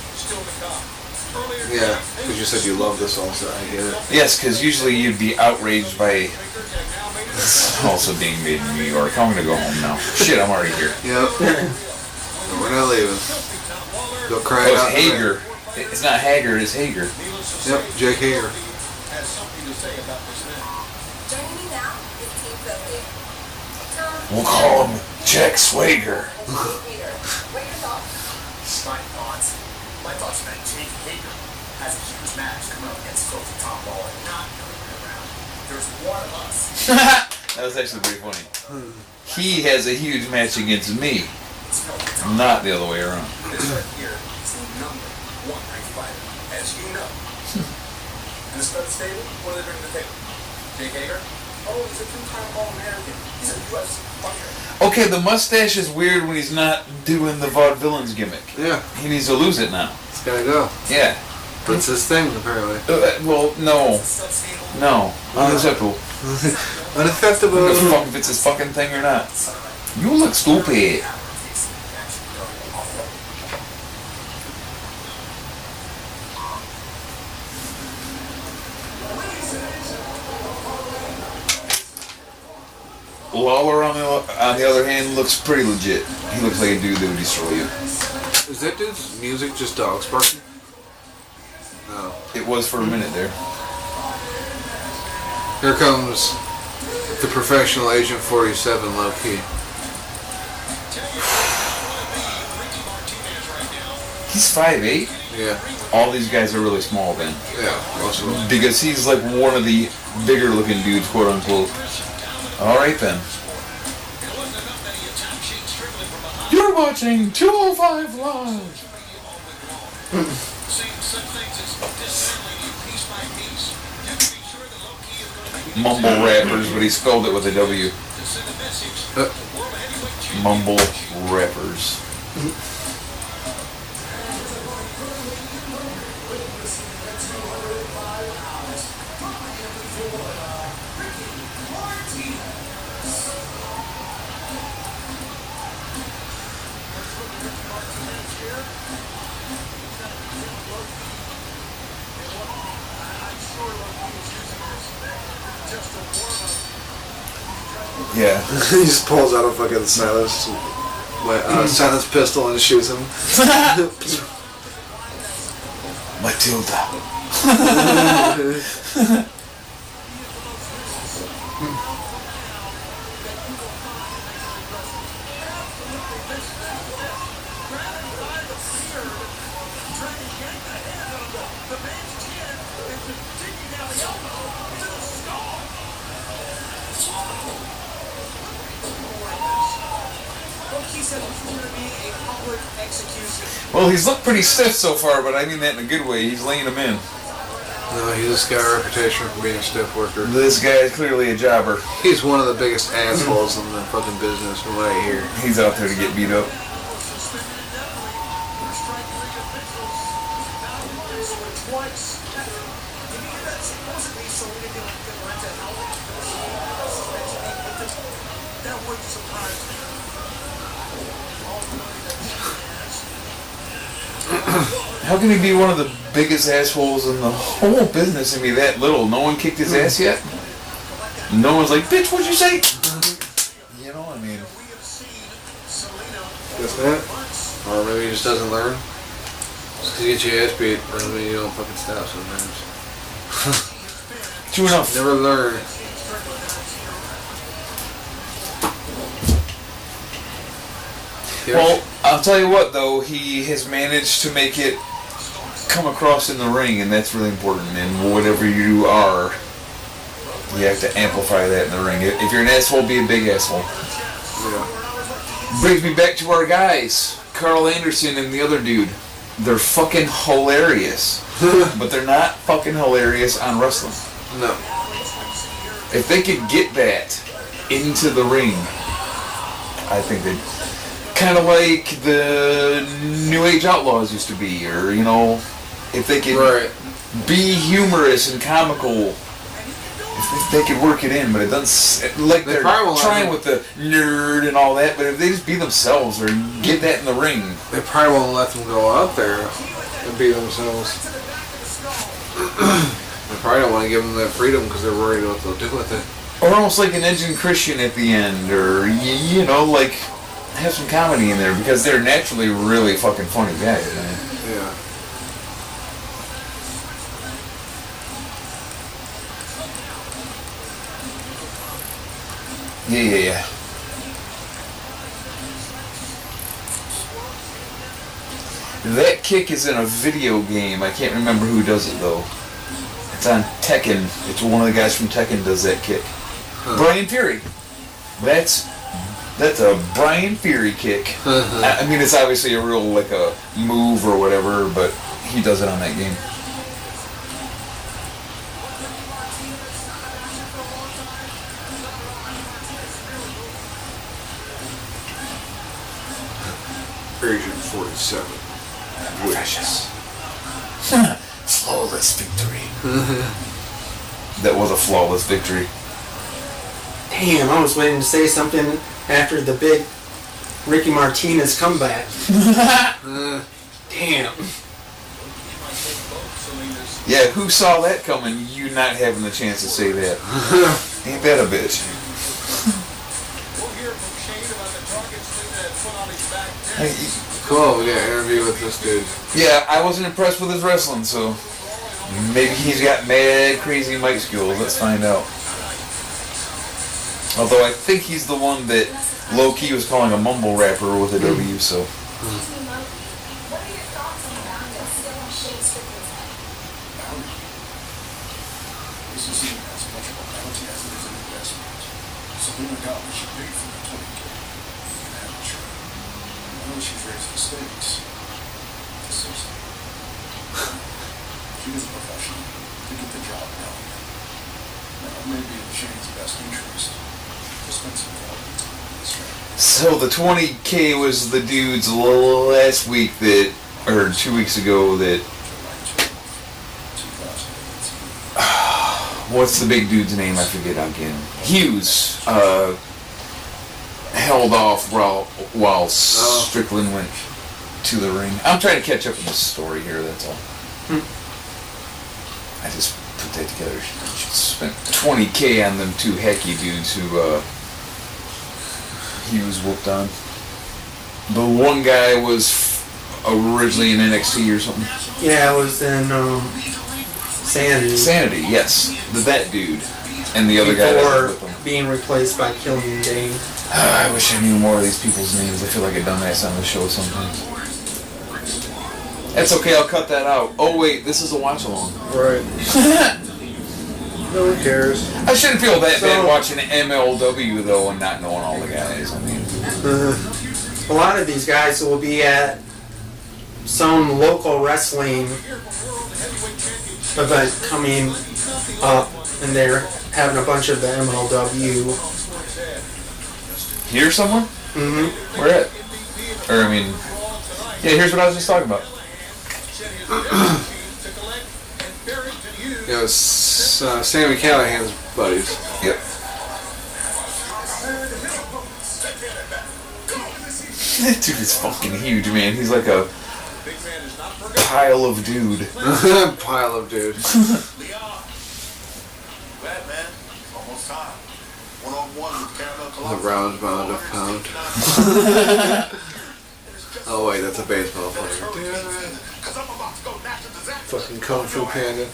Yeah, because you said you love the salsa, I get it. Yes, because usually you'd be outraged by salsa being made in New York. I'm gonna go home now. Shit, I'm already here. Yep. No, we're not leaving. Go cry Oh, out. it's Hager. It's not Hager, it's Hager. Yep, Jake Hager. Joining me now is Team Philly. Tom, We'll call him Jack Swagger. Peter, what are your thoughts? My thoughts that Jake Hager has a huge match coming up against Filthy Tom Lawler, not the other way around. There's one of us. That was actually pretty funny. He has a huge match against me, not the other way around. This right here is the number one ranked fighter, as you know. And the stud stable, what do they bring to the table? Jake Hager? Oh, he's a two-time All-American. He's a UFC fighter. Okay, the mustache is weird when he's not doing the vaudevillains gimmick. Yeah, He needs to lose it now. it's gotta go. Yeah. That's his thing, apparently. Well, no. No. Unacceptable. Unacceptable. Give a fuck if it's his fucking thing or not. You look stupid. Lawler, on the other hand, looks pretty legit. He looks like a dude that would destroy you. Is that dude's music just dogs barking? No. It was for a minute there. Here comes the professional Agent 47, low key. He's 5'8". Yeah. All these guys are really small then. Yeah, most of them. Because he's like one of the bigger looking dudes, quote unquote. Alright then. You're watching 205 Live. Mumble rappers, but he spelled it with a W. Mumble rappers. Yeah. He just pulls out a fucking silence pistol and shoots him. Matilda. Well, he's looked pretty stiff so far, but I mean that in a good way. He's laying him in. No, he just got a reputation for being a stiff worker. This guy is clearly a jobber. He's one of the biggest assholes in the fucking business from what I hear. He's out there to get beat up. How can he be one of the biggest assholes in the whole business and be that little? No one kicked his ass yet? No one's like, bitch, what'd you say? You know, I mean... Guess not. Or maybe he just doesn't learn. Just 'cause you get your ass beat doesn't mean you don't fucking stop sometimes. True enough. Never learn. Well, I'll tell you what, though, he has managed to make it come across in the ring, and that's really important. And whatever you are, you have to amplify that in the ring. If you're an asshole, be a big asshole. Yeah. Brings me back to our guys, Carl Anderson and the other dude. They're fucking hilarious. But they're not fucking hilarious on wrestling. No. If they could get that into the ring, I think they'd... Kind of like the New Age Outlaws used to be, or, you know, if they could be humorous and comical, if they could work it in, but it doesn't, like they're trying with the nerd and all that, but if they just be themselves or get that in the ring. They probably won't let them go out there and be themselves. They probably don't want to give them that freedom because they're worried what they'll do with it. Or almost like an Edge and Christian at the end, or, you know, like... have some comedy in there because they're naturally really fucking funny guys, man. Yeah. Yeah. That kick is in a video game. I can't remember who does it though. It's on Tekken. It's one of the guys from Tekken does that kick. Brian Fury. That's a Brian Fury kick. I mean, it's obviously a real, like, a move or whatever, but he does it on that game. Agent 47. Precious. Flawless victory. That was a flawless victory. Damn, I was waiting to say something after the big Ricky Martinez comeback. Damn. Yeah, who saw that coming? You not having the chance to say that. Ain't that a bitch? Cool, we got an interview with this dude. Yeah, I wasn't impressed with his wrestling, so maybe he's got mad crazy mic skills. Let's find out. Although I think he's the one that low-key was calling a mumble rapper with a W, so... What are your thoughts on that? That's still on Shane Strickland's head. This isn't as much of a bounty as it is an investment. So no doubt we should pay for the 20K. You can have it, sure. I know she's raised the stakes. This is... She is a professional to get the job done. Now, it may be in Shane's best interest. So the 20K was the dudes last week that, or 2 weeks ago that, what's the big dude's name? I forget again. Hughes held off while Strickland went to the ring. I'm trying to catch up with this story here, that's all. I just put that together. She spent 20K on them two hacky dudes who he was whooped on. The one guy was originally in NXT or something. Yeah, it was in Sanity. Sanity, yes. That dude. And the other guy that was with him. Being replaced by Killian Dane. I wish I knew more of these people's names. I feel like a dumbass on the show sometimes. That's okay, I'll cut that out. Oh wait, this is a watch along. Right. No one cares. I shouldn't feel that bad watching MLW though and not knowing all the guys. I mean, a lot of these guys will be at some local wrestling event coming up, and they're having a bunch of the MLW. Here somewhere? Mm-hmm. Where at? Or I mean, yeah. Here's what I was just talking about. Yeah, it's Sammy Callahan's buddies. Yep. That dude is fucking huge, man. He's like a pile of dude. Pile of dude. Bad man, almost time. One-on-one with Caramel The round mound of pound. Oh wait, that's a baseball player. Fucking Kung Fu Panda.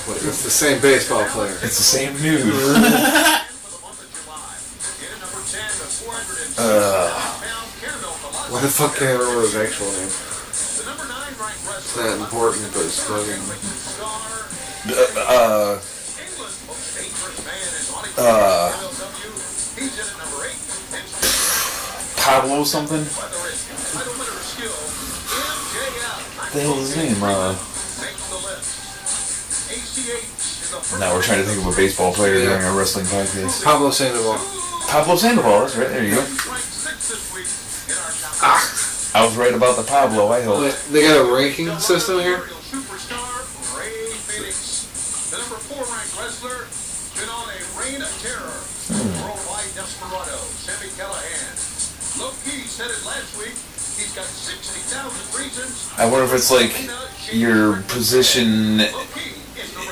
Wait, that's the same baseball player. It's the same dude. Why the fuck can't I remember his actual name? It's not important, but it's fucking... Pablo something? What the hell is his name? Now we're trying to think of a baseball player during a wrestling podcast. Pablo Sandoval. Pablo Sandoval, that's right, there you go. I was right about the Pablo, I hope. They got a ranking system here? I wonder if it's like your position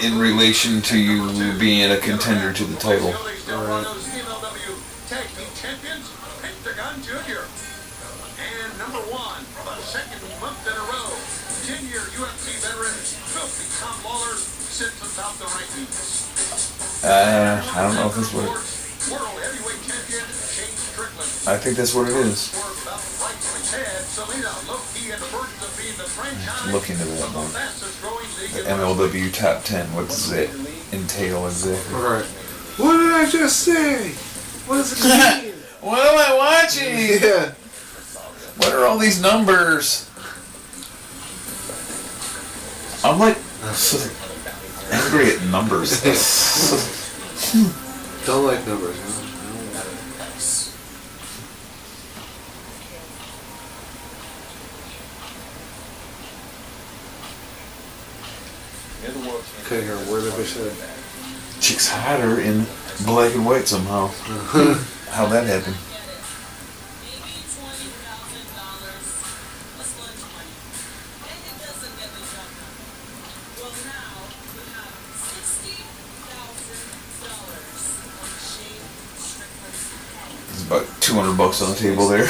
in relation to you being a contender to the title. Alright. I don't know if that's what I think that's what it is. Look into that one. The MLW Top 10, what does it entail exactly? Alright. What did I just say? What does it mean? What am I watching? Yeah. What are all these numbers? I'm like angry at numbers. Don't like numbers, huh? Okay, here, where did we say? Chick's hotter in black and white somehow. How'd that happen? There's about $200 on the table there.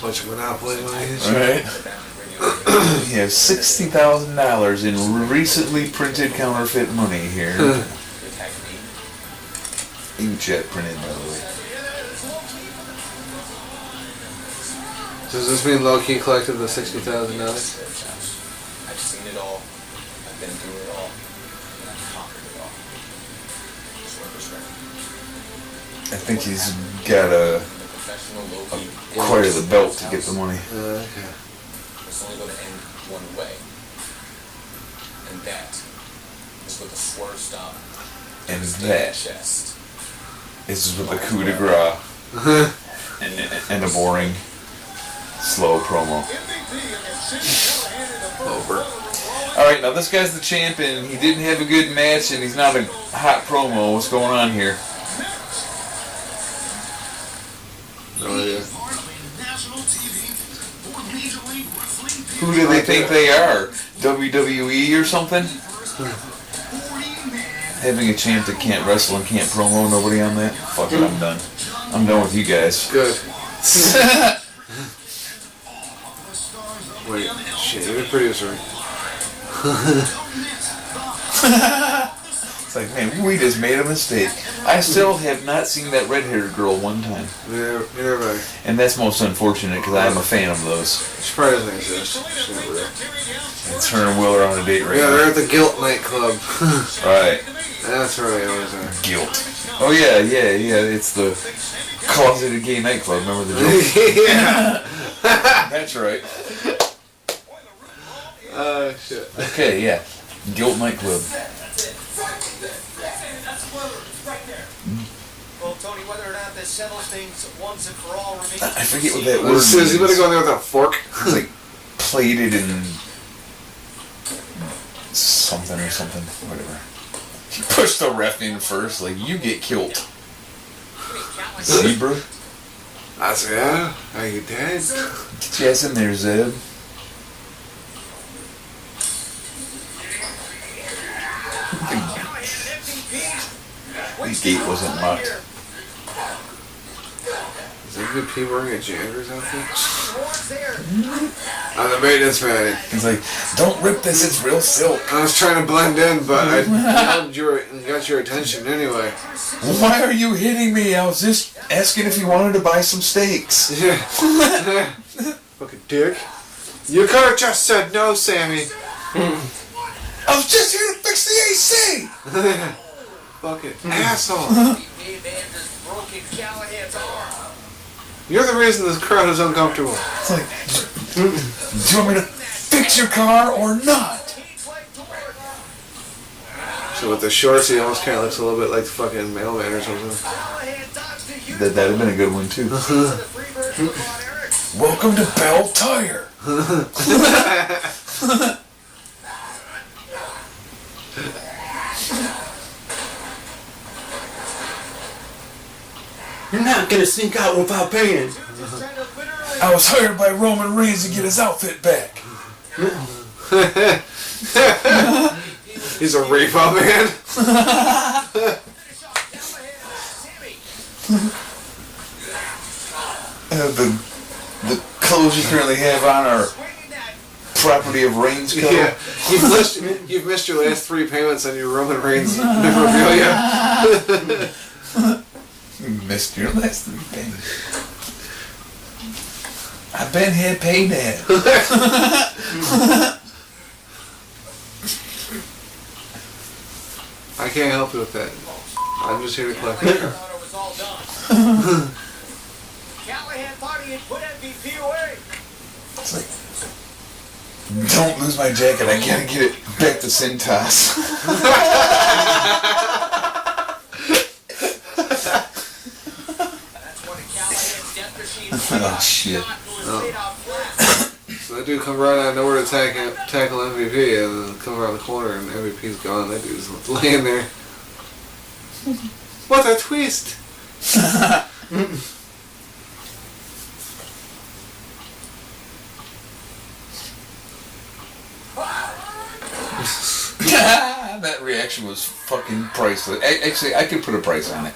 Bunch of Monopoly money. Right. You have $60,000 in recently printed counterfeit money here. Inkjet printed, by the way. Does this mean low-key collected the $60,000? I've seen it all. I've been through it all. And I've conquered it all. I think he's got to acquire the belt to get the money. Okay. It's only going to end one way. And that is with a swerve stop. And that chest. is with a coup de grace. And a boring, slow promo. Over. Alright, now this guy's the champion. He didn't have a good match and he's not a hot promo. What's going on here? No idea. Who do they think they are? WWE or something? Having a champ that can't wrestle and can't promo, nobody on that? Fuck it, I'm done. I'm done with you guys. Good. Wait, shit, you're the producer. It's like, man, we just made a mistake. I still have not seen that red-haired girl one time. Neither have I. And that's most unfortunate because I'm a fan of those. She probably doesn't exist. She's never there. It's her and Will are on a date right Yeah, now. they're at the Guilt nightclub. Right. That's where they always are. Guilt. Oh, yeah. It's the closeted gay nightclub. Remember the joke? Yeah. That's right. Oh, shit. Okay, yeah. Guilt nightclub. Well, Tony, whether or not this settles things once and for all remains. I forget what that word means. Says you better go in there with a fork. It's like plated and something or something. Whatever. He pushed the ref in first, like, you get killed. Zebra? I said, yeah, are you dead? Get your ass in there, Zeb. gate wasn't locked. Is MVP wearing a janitor's outfit? I'm the maintenance man. He's like, don't rip this, it's real silk. I was trying to blend in, but I got your attention anyway. Why are you hitting me? I was just asking if you wanted to buy some steaks. Yeah. Fucking dick. You could have just said no, Sammy. I was just here to fix the AC! Fucking asshole. You're the reason this crowd is uncomfortable. It's like, do you want me to fix your car or not? So with the shorts, he almost kind of looks a little bit like the fucking mailman or something. That'd have been a good one, too. Welcome to Bell Tire. You're not gonna sneak out without paying. I was hired by Roman Reigns to get his outfit back. He's a repo man. The clothes you currently have on are property of Reigns Co. Yeah, you've missed your last 3 payments on your Roman Reigns memorabilia. You missed your last 3 payments. I've been here paid that. I can't help you with that. I'm just here to collect. Callahan thought he had put MVP away. It's like, don't lose my jacket. I gotta get it back to Cintas. Oh shit. Oh. So that dude comes right out of nowhere to tackle MVP, and then comes around the corner and MVP's gone. That dude's laying there. What a twist! That reaction was fucking priceless. Actually, I could put a price on it.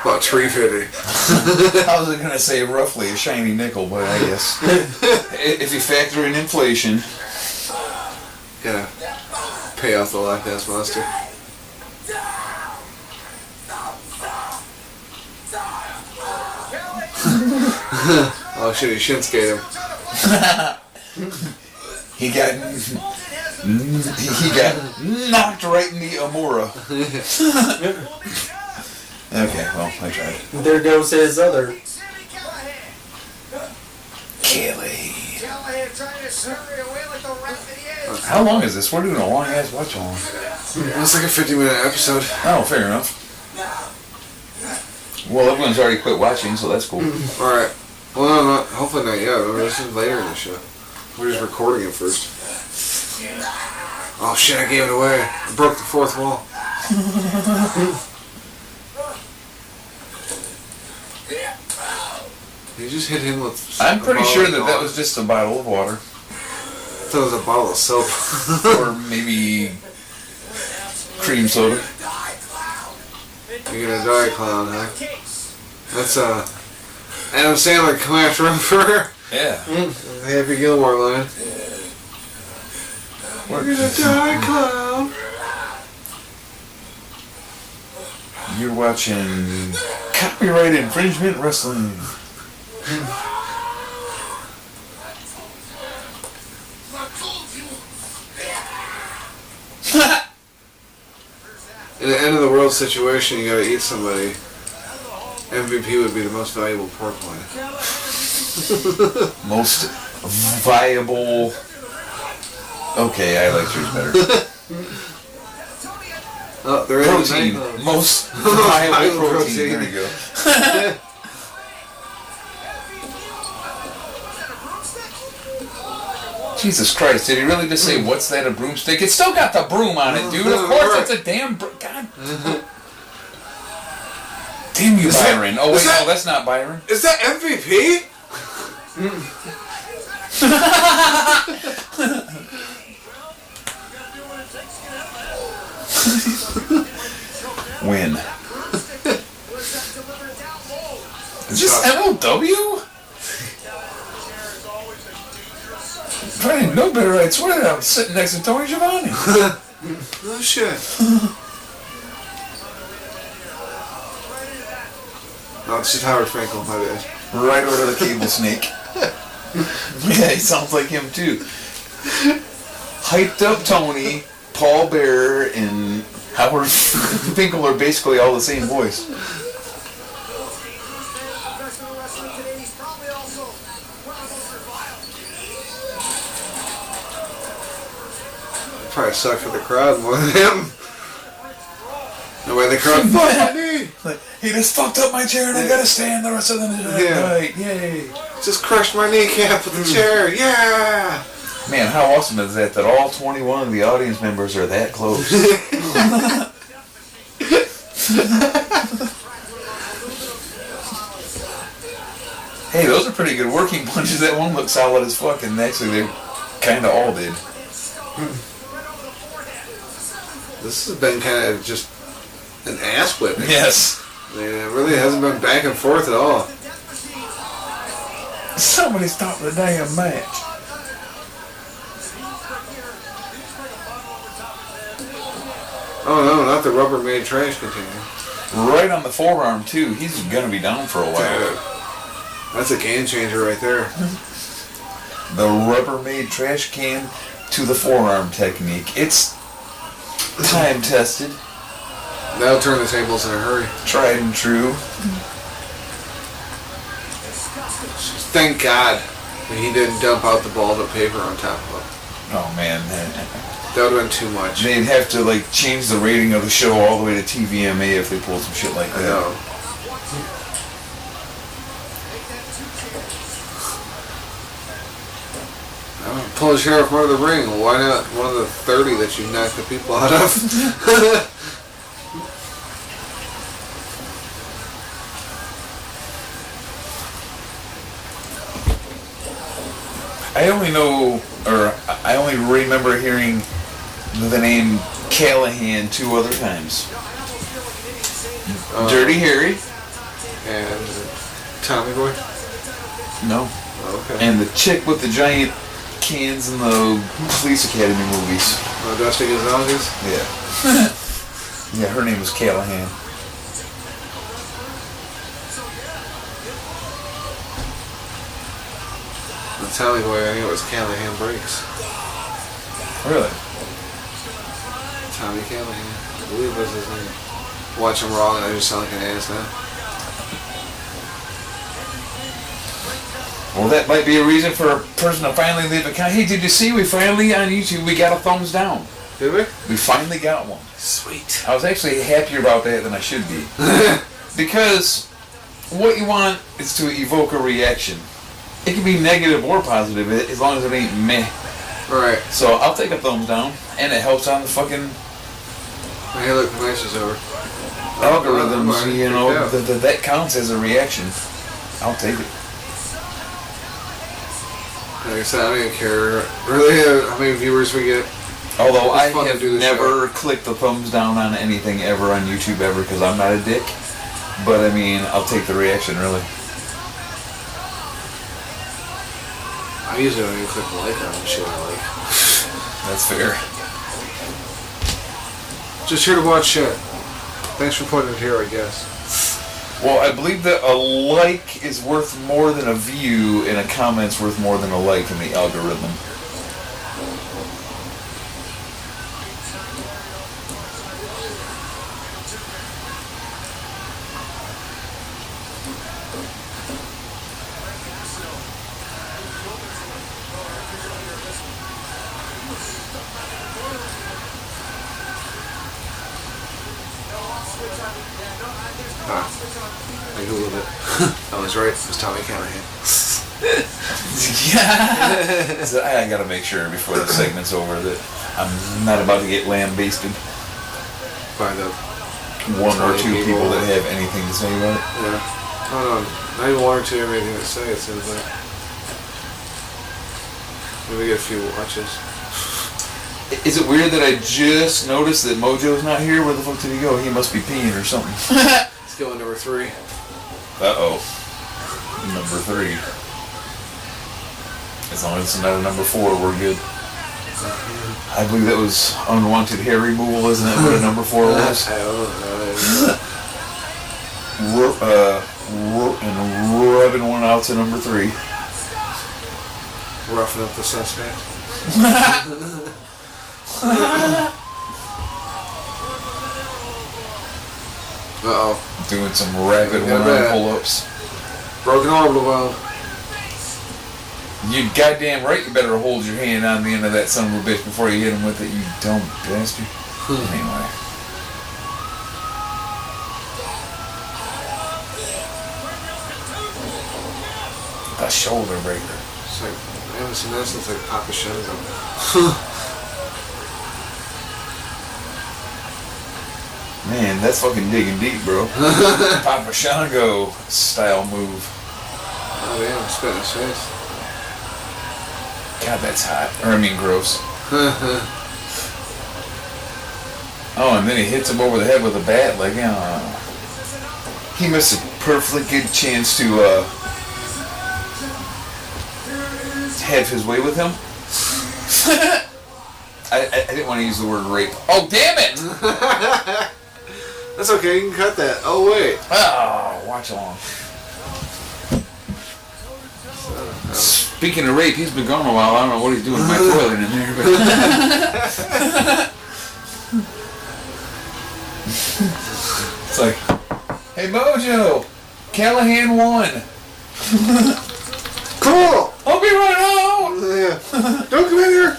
About $3.50. I was gonna say roughly a shiny nickel, but I guess if you factor in inflation, Gotta pay off the Loch Ness Monster. Oh shit! He shin skated him. he got knocked right in the Amora. Okay, well, I tried. There goes his other. Kelly. How long is this? We're doing a long ass watch along. It's like a 50-minute episode. Oh, fair enough. Well, everyone's already quit watching, so that's cool. Alright. Well, no, hopefully not yet. This is later in the show. We're just recording it first. Oh shit, I gave it away. I broke the 4th wall. You just hit him with... I'm pretty sure that was just a bottle of water. I thought it was a bottle of soap. Or maybe cream soda. You're gonna die, clown, huh? That's Adam Sandler come after him for Yeah. the Happy Gilmore line. We're gonna die, clown. You're watching Copyright Infringement Wrestling. In an end of the world situation, you gotta eat somebody. MVP would be the most valuable pork loin. Most viable. Okay, I like yours better. Oh, there is Protein. Most viable protein. There you go. Jesus Christ, did he really just say, what's that, a broomstick? It's still got the broom on it, dude. Of course it's a damn broom. God. Damn you, Byron. Oh, wait, no, that's not Byron. Is that MVP? Win. Is this MLW? If I didn't know better, I'd swear that I was sitting next to Tony Giovanni. No shit. No, it's just Howard Frankel, my bad. Right over the cable snake. Yeah, he sounds like him too. Hyped up Tony, Paul Bearer, and Howard Finkel are basically all the same voice. Probably suck for the crowd more than him. The way the crowd fucked me. Like, he just fucked up my chair and I gotta stand the rest of the night. Yay. Just crushed my kneecap with the chair. Yeah. Man, how awesome is that all 21 of the audience members are that close? Hey, those are pretty good working punches. That one looked solid as fuck, and actually they kind of all did. This has been kind of just an ass whipping. Yes. I mean, it really hasn't been back and forth at all. Somebody stop the damn match. Oh no, not the Rubbermaid trash container. Right on the forearm too. He's gonna be down for a while. Dude, that's a game changer right there. The Rubbermaid trash can to the forearm technique. It's time tested. That'll turn the tables in a hurry. Tried and true. Thank God that he didn't dump out the ball of paper on top of it. Oh man. That would have been too much. They'd have to like change the rating of the show all the way to TVMA if they pulled some shit like that. I know. Pull the sheriff out of the ring. Well, why not one of the 30 that you knocked the people out of? I only know, or I only remember hearing the name Callahan 2 other times. Dirty Harry. And Tommy Boy? No. Okay. And the chick with the giant cans in the Police Academy movies. Dusty Gonzalez? Yeah. Yeah, her name was Callahan. The Tommy Boy, I think it was Callahan Breaks. Really? Tommy Callahan. I believe was his name. Watch him wrong and I just sound like an ass now. Well, that might be a reason for a person to finally leave a comment. Hey, did you see we finally on YouTube we got a thumbs down? Did we? We finally got one. Sweet. I was actually happier about that than I should be. Because what you want is to evoke a reaction. It can be negative or positive as long as it ain't meh. Right. So I'll take a thumbs down, and it helps on the fucking Hey, look, the match is over. algorithms, you know, that counts as a reaction. I'll take it. Like I said, I don't even care really how many viewers we get. Although I fun to have do the never clicked the thumbs down on anything ever on YouTube ever because I'm not a dick. But I mean, I'll take the reaction really. I usually don't even click like on the shit I like. That's fair. Just here to watch shit. Thanks for putting it here, I guess. Well, I believe that a like is worth more than a view, and a comment's worth more than a like in the algorithm. I googled it. I was right. It was Tommy Callahan. Yeah. So I gotta make sure before the segment's over that I'm not about to get lambasted By the one or two people that have anything to say about it. yeah. Oh no, not even one or two have anything to say. It seems like maybe get a few watches. Is it weird that I just noticed that Mojo's not here? Where the fuck did he go? He must be peeing or something. Let's go number 3. Uh-oh. Number 3. As long as it's not a number 4, we're good. I believe that was unwanted hair removal, isn't that what a number 4 was? And rubbing one out to number 3. Roughing up the suspect. Uh-oh. Doing some rapid one-arm pull-ups. Broken orbital bone. You goddamn right you better hold your hand on the end of that son of a bitch before you hit him with it, you dumb bastard. Anyway. A shoulder breaker. It's like, I haven't seen that since like Papa Shango. Man, that's fucking digging deep, bro. Papa Shango style move. Oh damn, spit in his face. God, that's hot. Or I mean gross. Oh, and then he hits him over the head with a bat. Like, he missed a perfectly good chance to have his way with him. I didn't want to use the word rape. Oh, damn it! That's okay, you can cut that. Oh, wait. Oh, watch along. Speaking of rape, he's been gone a while. I don't know what he's doing with my toilet in there. But it's like, hey, Mojo, Callahan won. Cool! I'll be right home. Yeah. Don't come in here.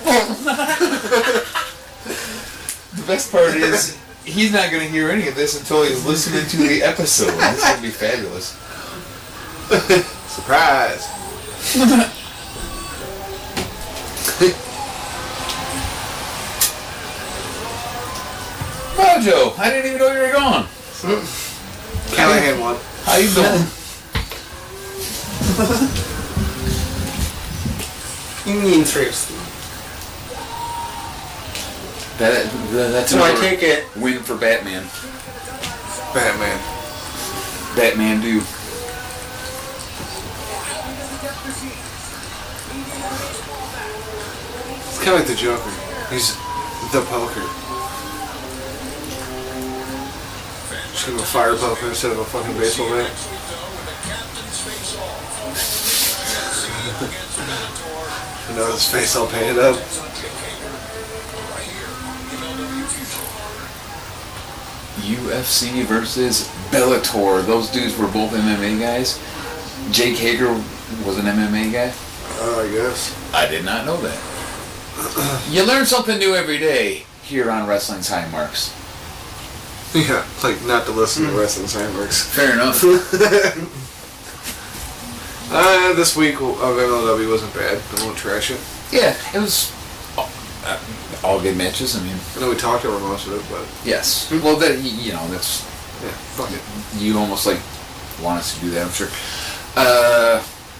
The best part is, he's not going to hear any of this until he's listening to the episode. This is going to be fabulous. Surprise. Mojo, I didn't even know you were gone. Callahan won. How you doing? Interesting. That's So I take it. win for Batman. Batman. Batman do. It's kind of like the Joker. He's the poker. Just give him a fire poker instead of a fucking baseball bat. You know, his face all painted up. UFC versus Bellator. Those dudes were both MMA guys. Jake Hager was an MMA guy. Oh, I guess. I did not know that. You learn something new every day here on Wrestling's High Marks. Yeah, like not to listen to Wrestling Sandworks. Fair enough. This week of MLW wasn't bad. I won't trash it. Yeah, it was all good matches. I mean, I know we talked over most of it, but yes. Well, that that's yeah, fuck it. you almost like want us to do that. I'm sure.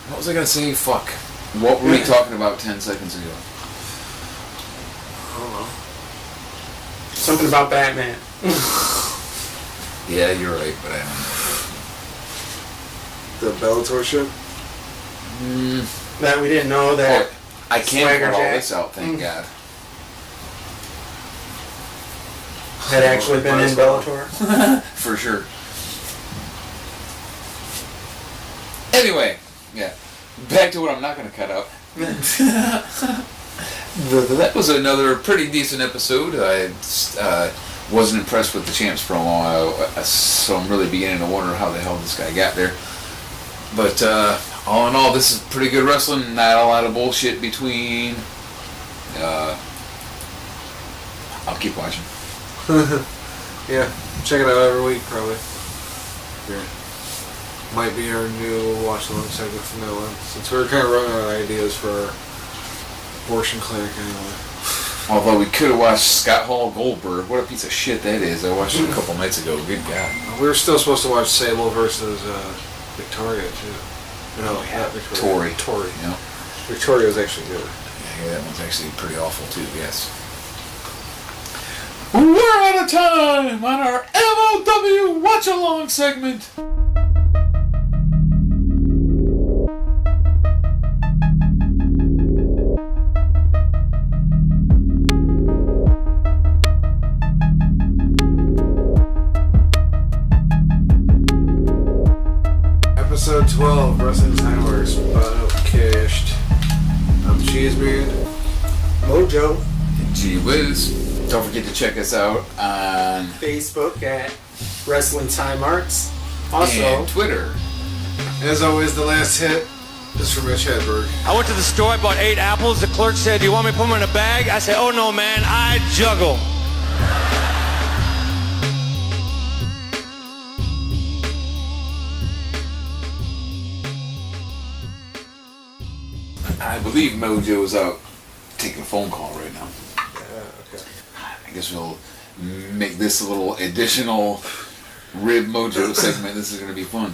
What was I gonna say? Fuck. What were we talking about 10 seconds ago? I don't know. Something about Batman. Yeah, you're right, but I don't know. The Bellator shit? That we didn't know that. I can't Swagger put all Jack. this out, thank God. Had actually been in Bellator. For sure. Anyway, yeah. Back to what I'm not going to cut out. That was another pretty decent episode. I wasn't impressed with the Champs promo, so I'm really beginning to wonder how the hell this guy got there. But all in all, this is pretty good wrestling. Not a lot of bullshit between. I'll keep watching. Yeah, check it out every week, probably. Yeah. Might be our new watch along segment from now on, since we're kind of running out of ideas for our abortion clinic anyway. Although we could have watched Scott Hall Goldberg. What a piece of shit that is. I watched it a couple nights ago. Good God. We were still supposed to watch Sable versus Victoria, too. No, not Victoria. Tori. Tori. You know? Victoria was actually good. Yeah, that one's actually pretty awful, too, yes. Trivia time on our MLW Watch Along segment. Episode 12, Wrestling Timeworks, Podcast. I'm Cheez, Mojo. Whiz. Don't forget to check us out on Facebook at Wrestling Time Arts. Also, and Twitter. As always, the last hit is from Mitch Hedberg. I went to the store, I bought 8 apples. The clerk said, "Do you want me to put them in a bag?" I said, "Oh no, man, I juggle." I believe Mojo is out taking a phone call right now. Okay. I guess we'll make this a little additional Rib Mojo segment. This is going to be fun.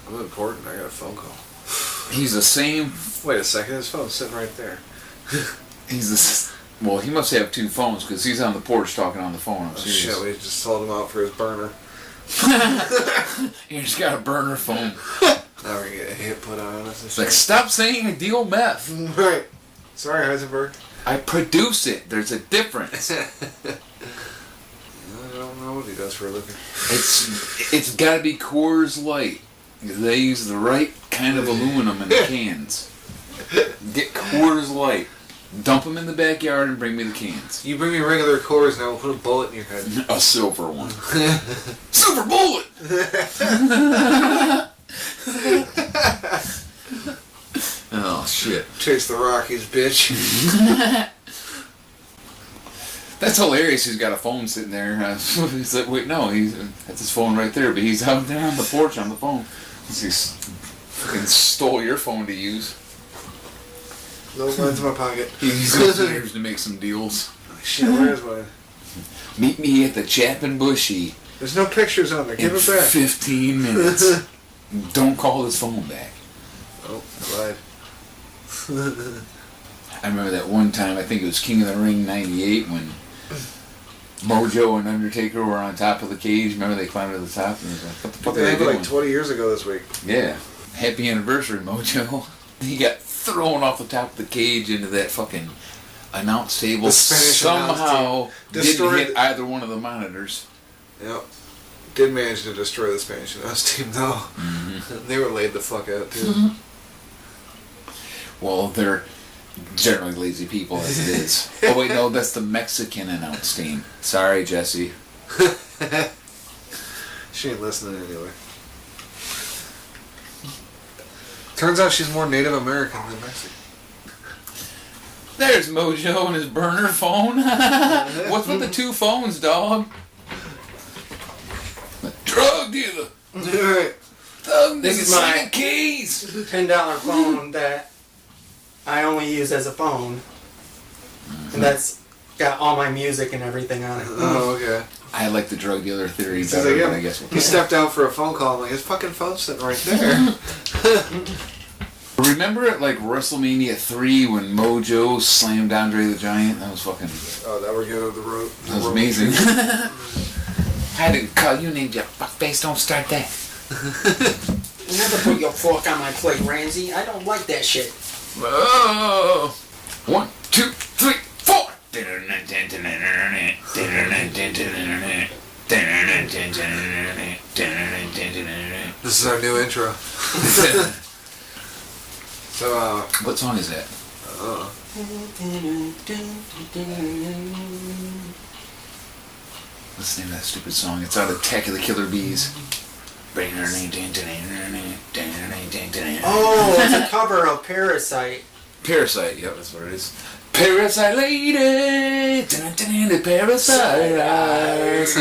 I'm important. I got a phone call. He's the same. Wait a second. His phone's sitting right there. He's the. Well, he must have 2 phones because he's on the porch talking on the phone. I'm Oh, serious. shit, we just sold him out for his burner. He's got a burner phone. Now we're going to get a hit put on us. It's like, stop saying I deal meth. Right. Sorry, Heisenberg. I produce it. There's a difference. I don't know what he does for a living. It's got to be Coors Light. They use the right kind of aluminum in the cans. Get Coors Light. Dump them in the backyard and bring me the cans. You bring me regular Coors and I will put a bullet in your head. A silver one. Silver bullet! Oh, shit. Chase the Rockies, bitch. That's hilarious. He's got a phone sitting there. He's like, wait, no, that's his phone right there. But he's out there on the porch on the phone. He fucking stole your phone to use. No, mine's in my pocket. He's upstairs to make some deals. Shit, where's mine? Meet me at the Chapin Bushy. There's no pictures on there. Give in it back. 15 minutes. Don't call his phone back. Oh, I lied. I remember that one time, I think it was King of the Ring 98, when Mojo and Undertaker were on top of the cage. Remember they climbed to the top and was like, what the fuck are They they happened doing? like 20 years ago this week. Yeah. Happy anniversary, Mojo. He got thrown off the top of the cage into that fucking announce table. The Spanish Somehow announce didn't team. hit either one of the monitors. Yep. Did manage to destroy the Spanish announce team, though. Mm-hmm. They were laid the fuck out, too. Well, they're generally lazy people as it is. Oh wait, no, that's the Mexican announce team. Sorry, Jesse. She ain't listening anyway. Turns out she's more Native American than Mexican. There's Mojo and his burner phone. What's with the 2 phones, dog? A drug dealer. Alright. Thug This nigga is my- slinging keys. $10 phone that I only use as a phone. And that's got all my music and everything on it. Oh, okay. I like the drug dealer theory He's better, like, but yeah, I guess we'll he stepped out for a phone call. I'm like, his fucking phone's sitting right there. Remember at like WrestleMania 3 when Mojo slammed Andre the Giant? That was fucking... Oh, that we're good on the road. That was amazing. I didn't call you named your fuckface. Don't start that. Never put your fork on my plate, Ramsey. I don't like that shit. Oh. 1, 2, 3, 4. This is our new intro. So, What song is that? What's the name of that stupid song? It's out of Attack of the Killer Bees. Oh, it's a cover of Parasite. Parasite, yep, that's what it is. Parasite lady, the parasite eyes.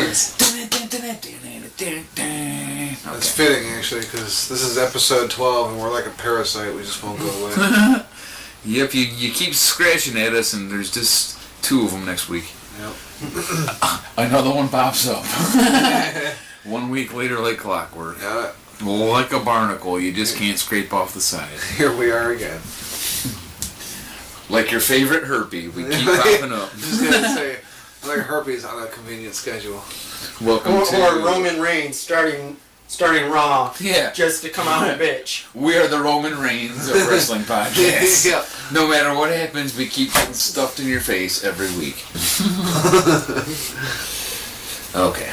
it's fitting, actually, because this is episode 12 and we're like a parasite. We just won't go away. Yep, you keep scratching at us, and there's just 2 of them next week. Yep. Another one pops up. 1 week later, like clockwork. Yeah. Like a barnacle, you just can't scrape off the side. Here we are again. Like your favorite herpy, we keep popping up. I'm just gonna say, like herpes on a convenient schedule. Welcome to Or Roman Reigns starting Raw. Yeah. Just to come out and bitch. We are the Roman Reigns of wrestling podcasts. Yeah. No matter what happens, we keep getting stuffed in your face every week. Okay.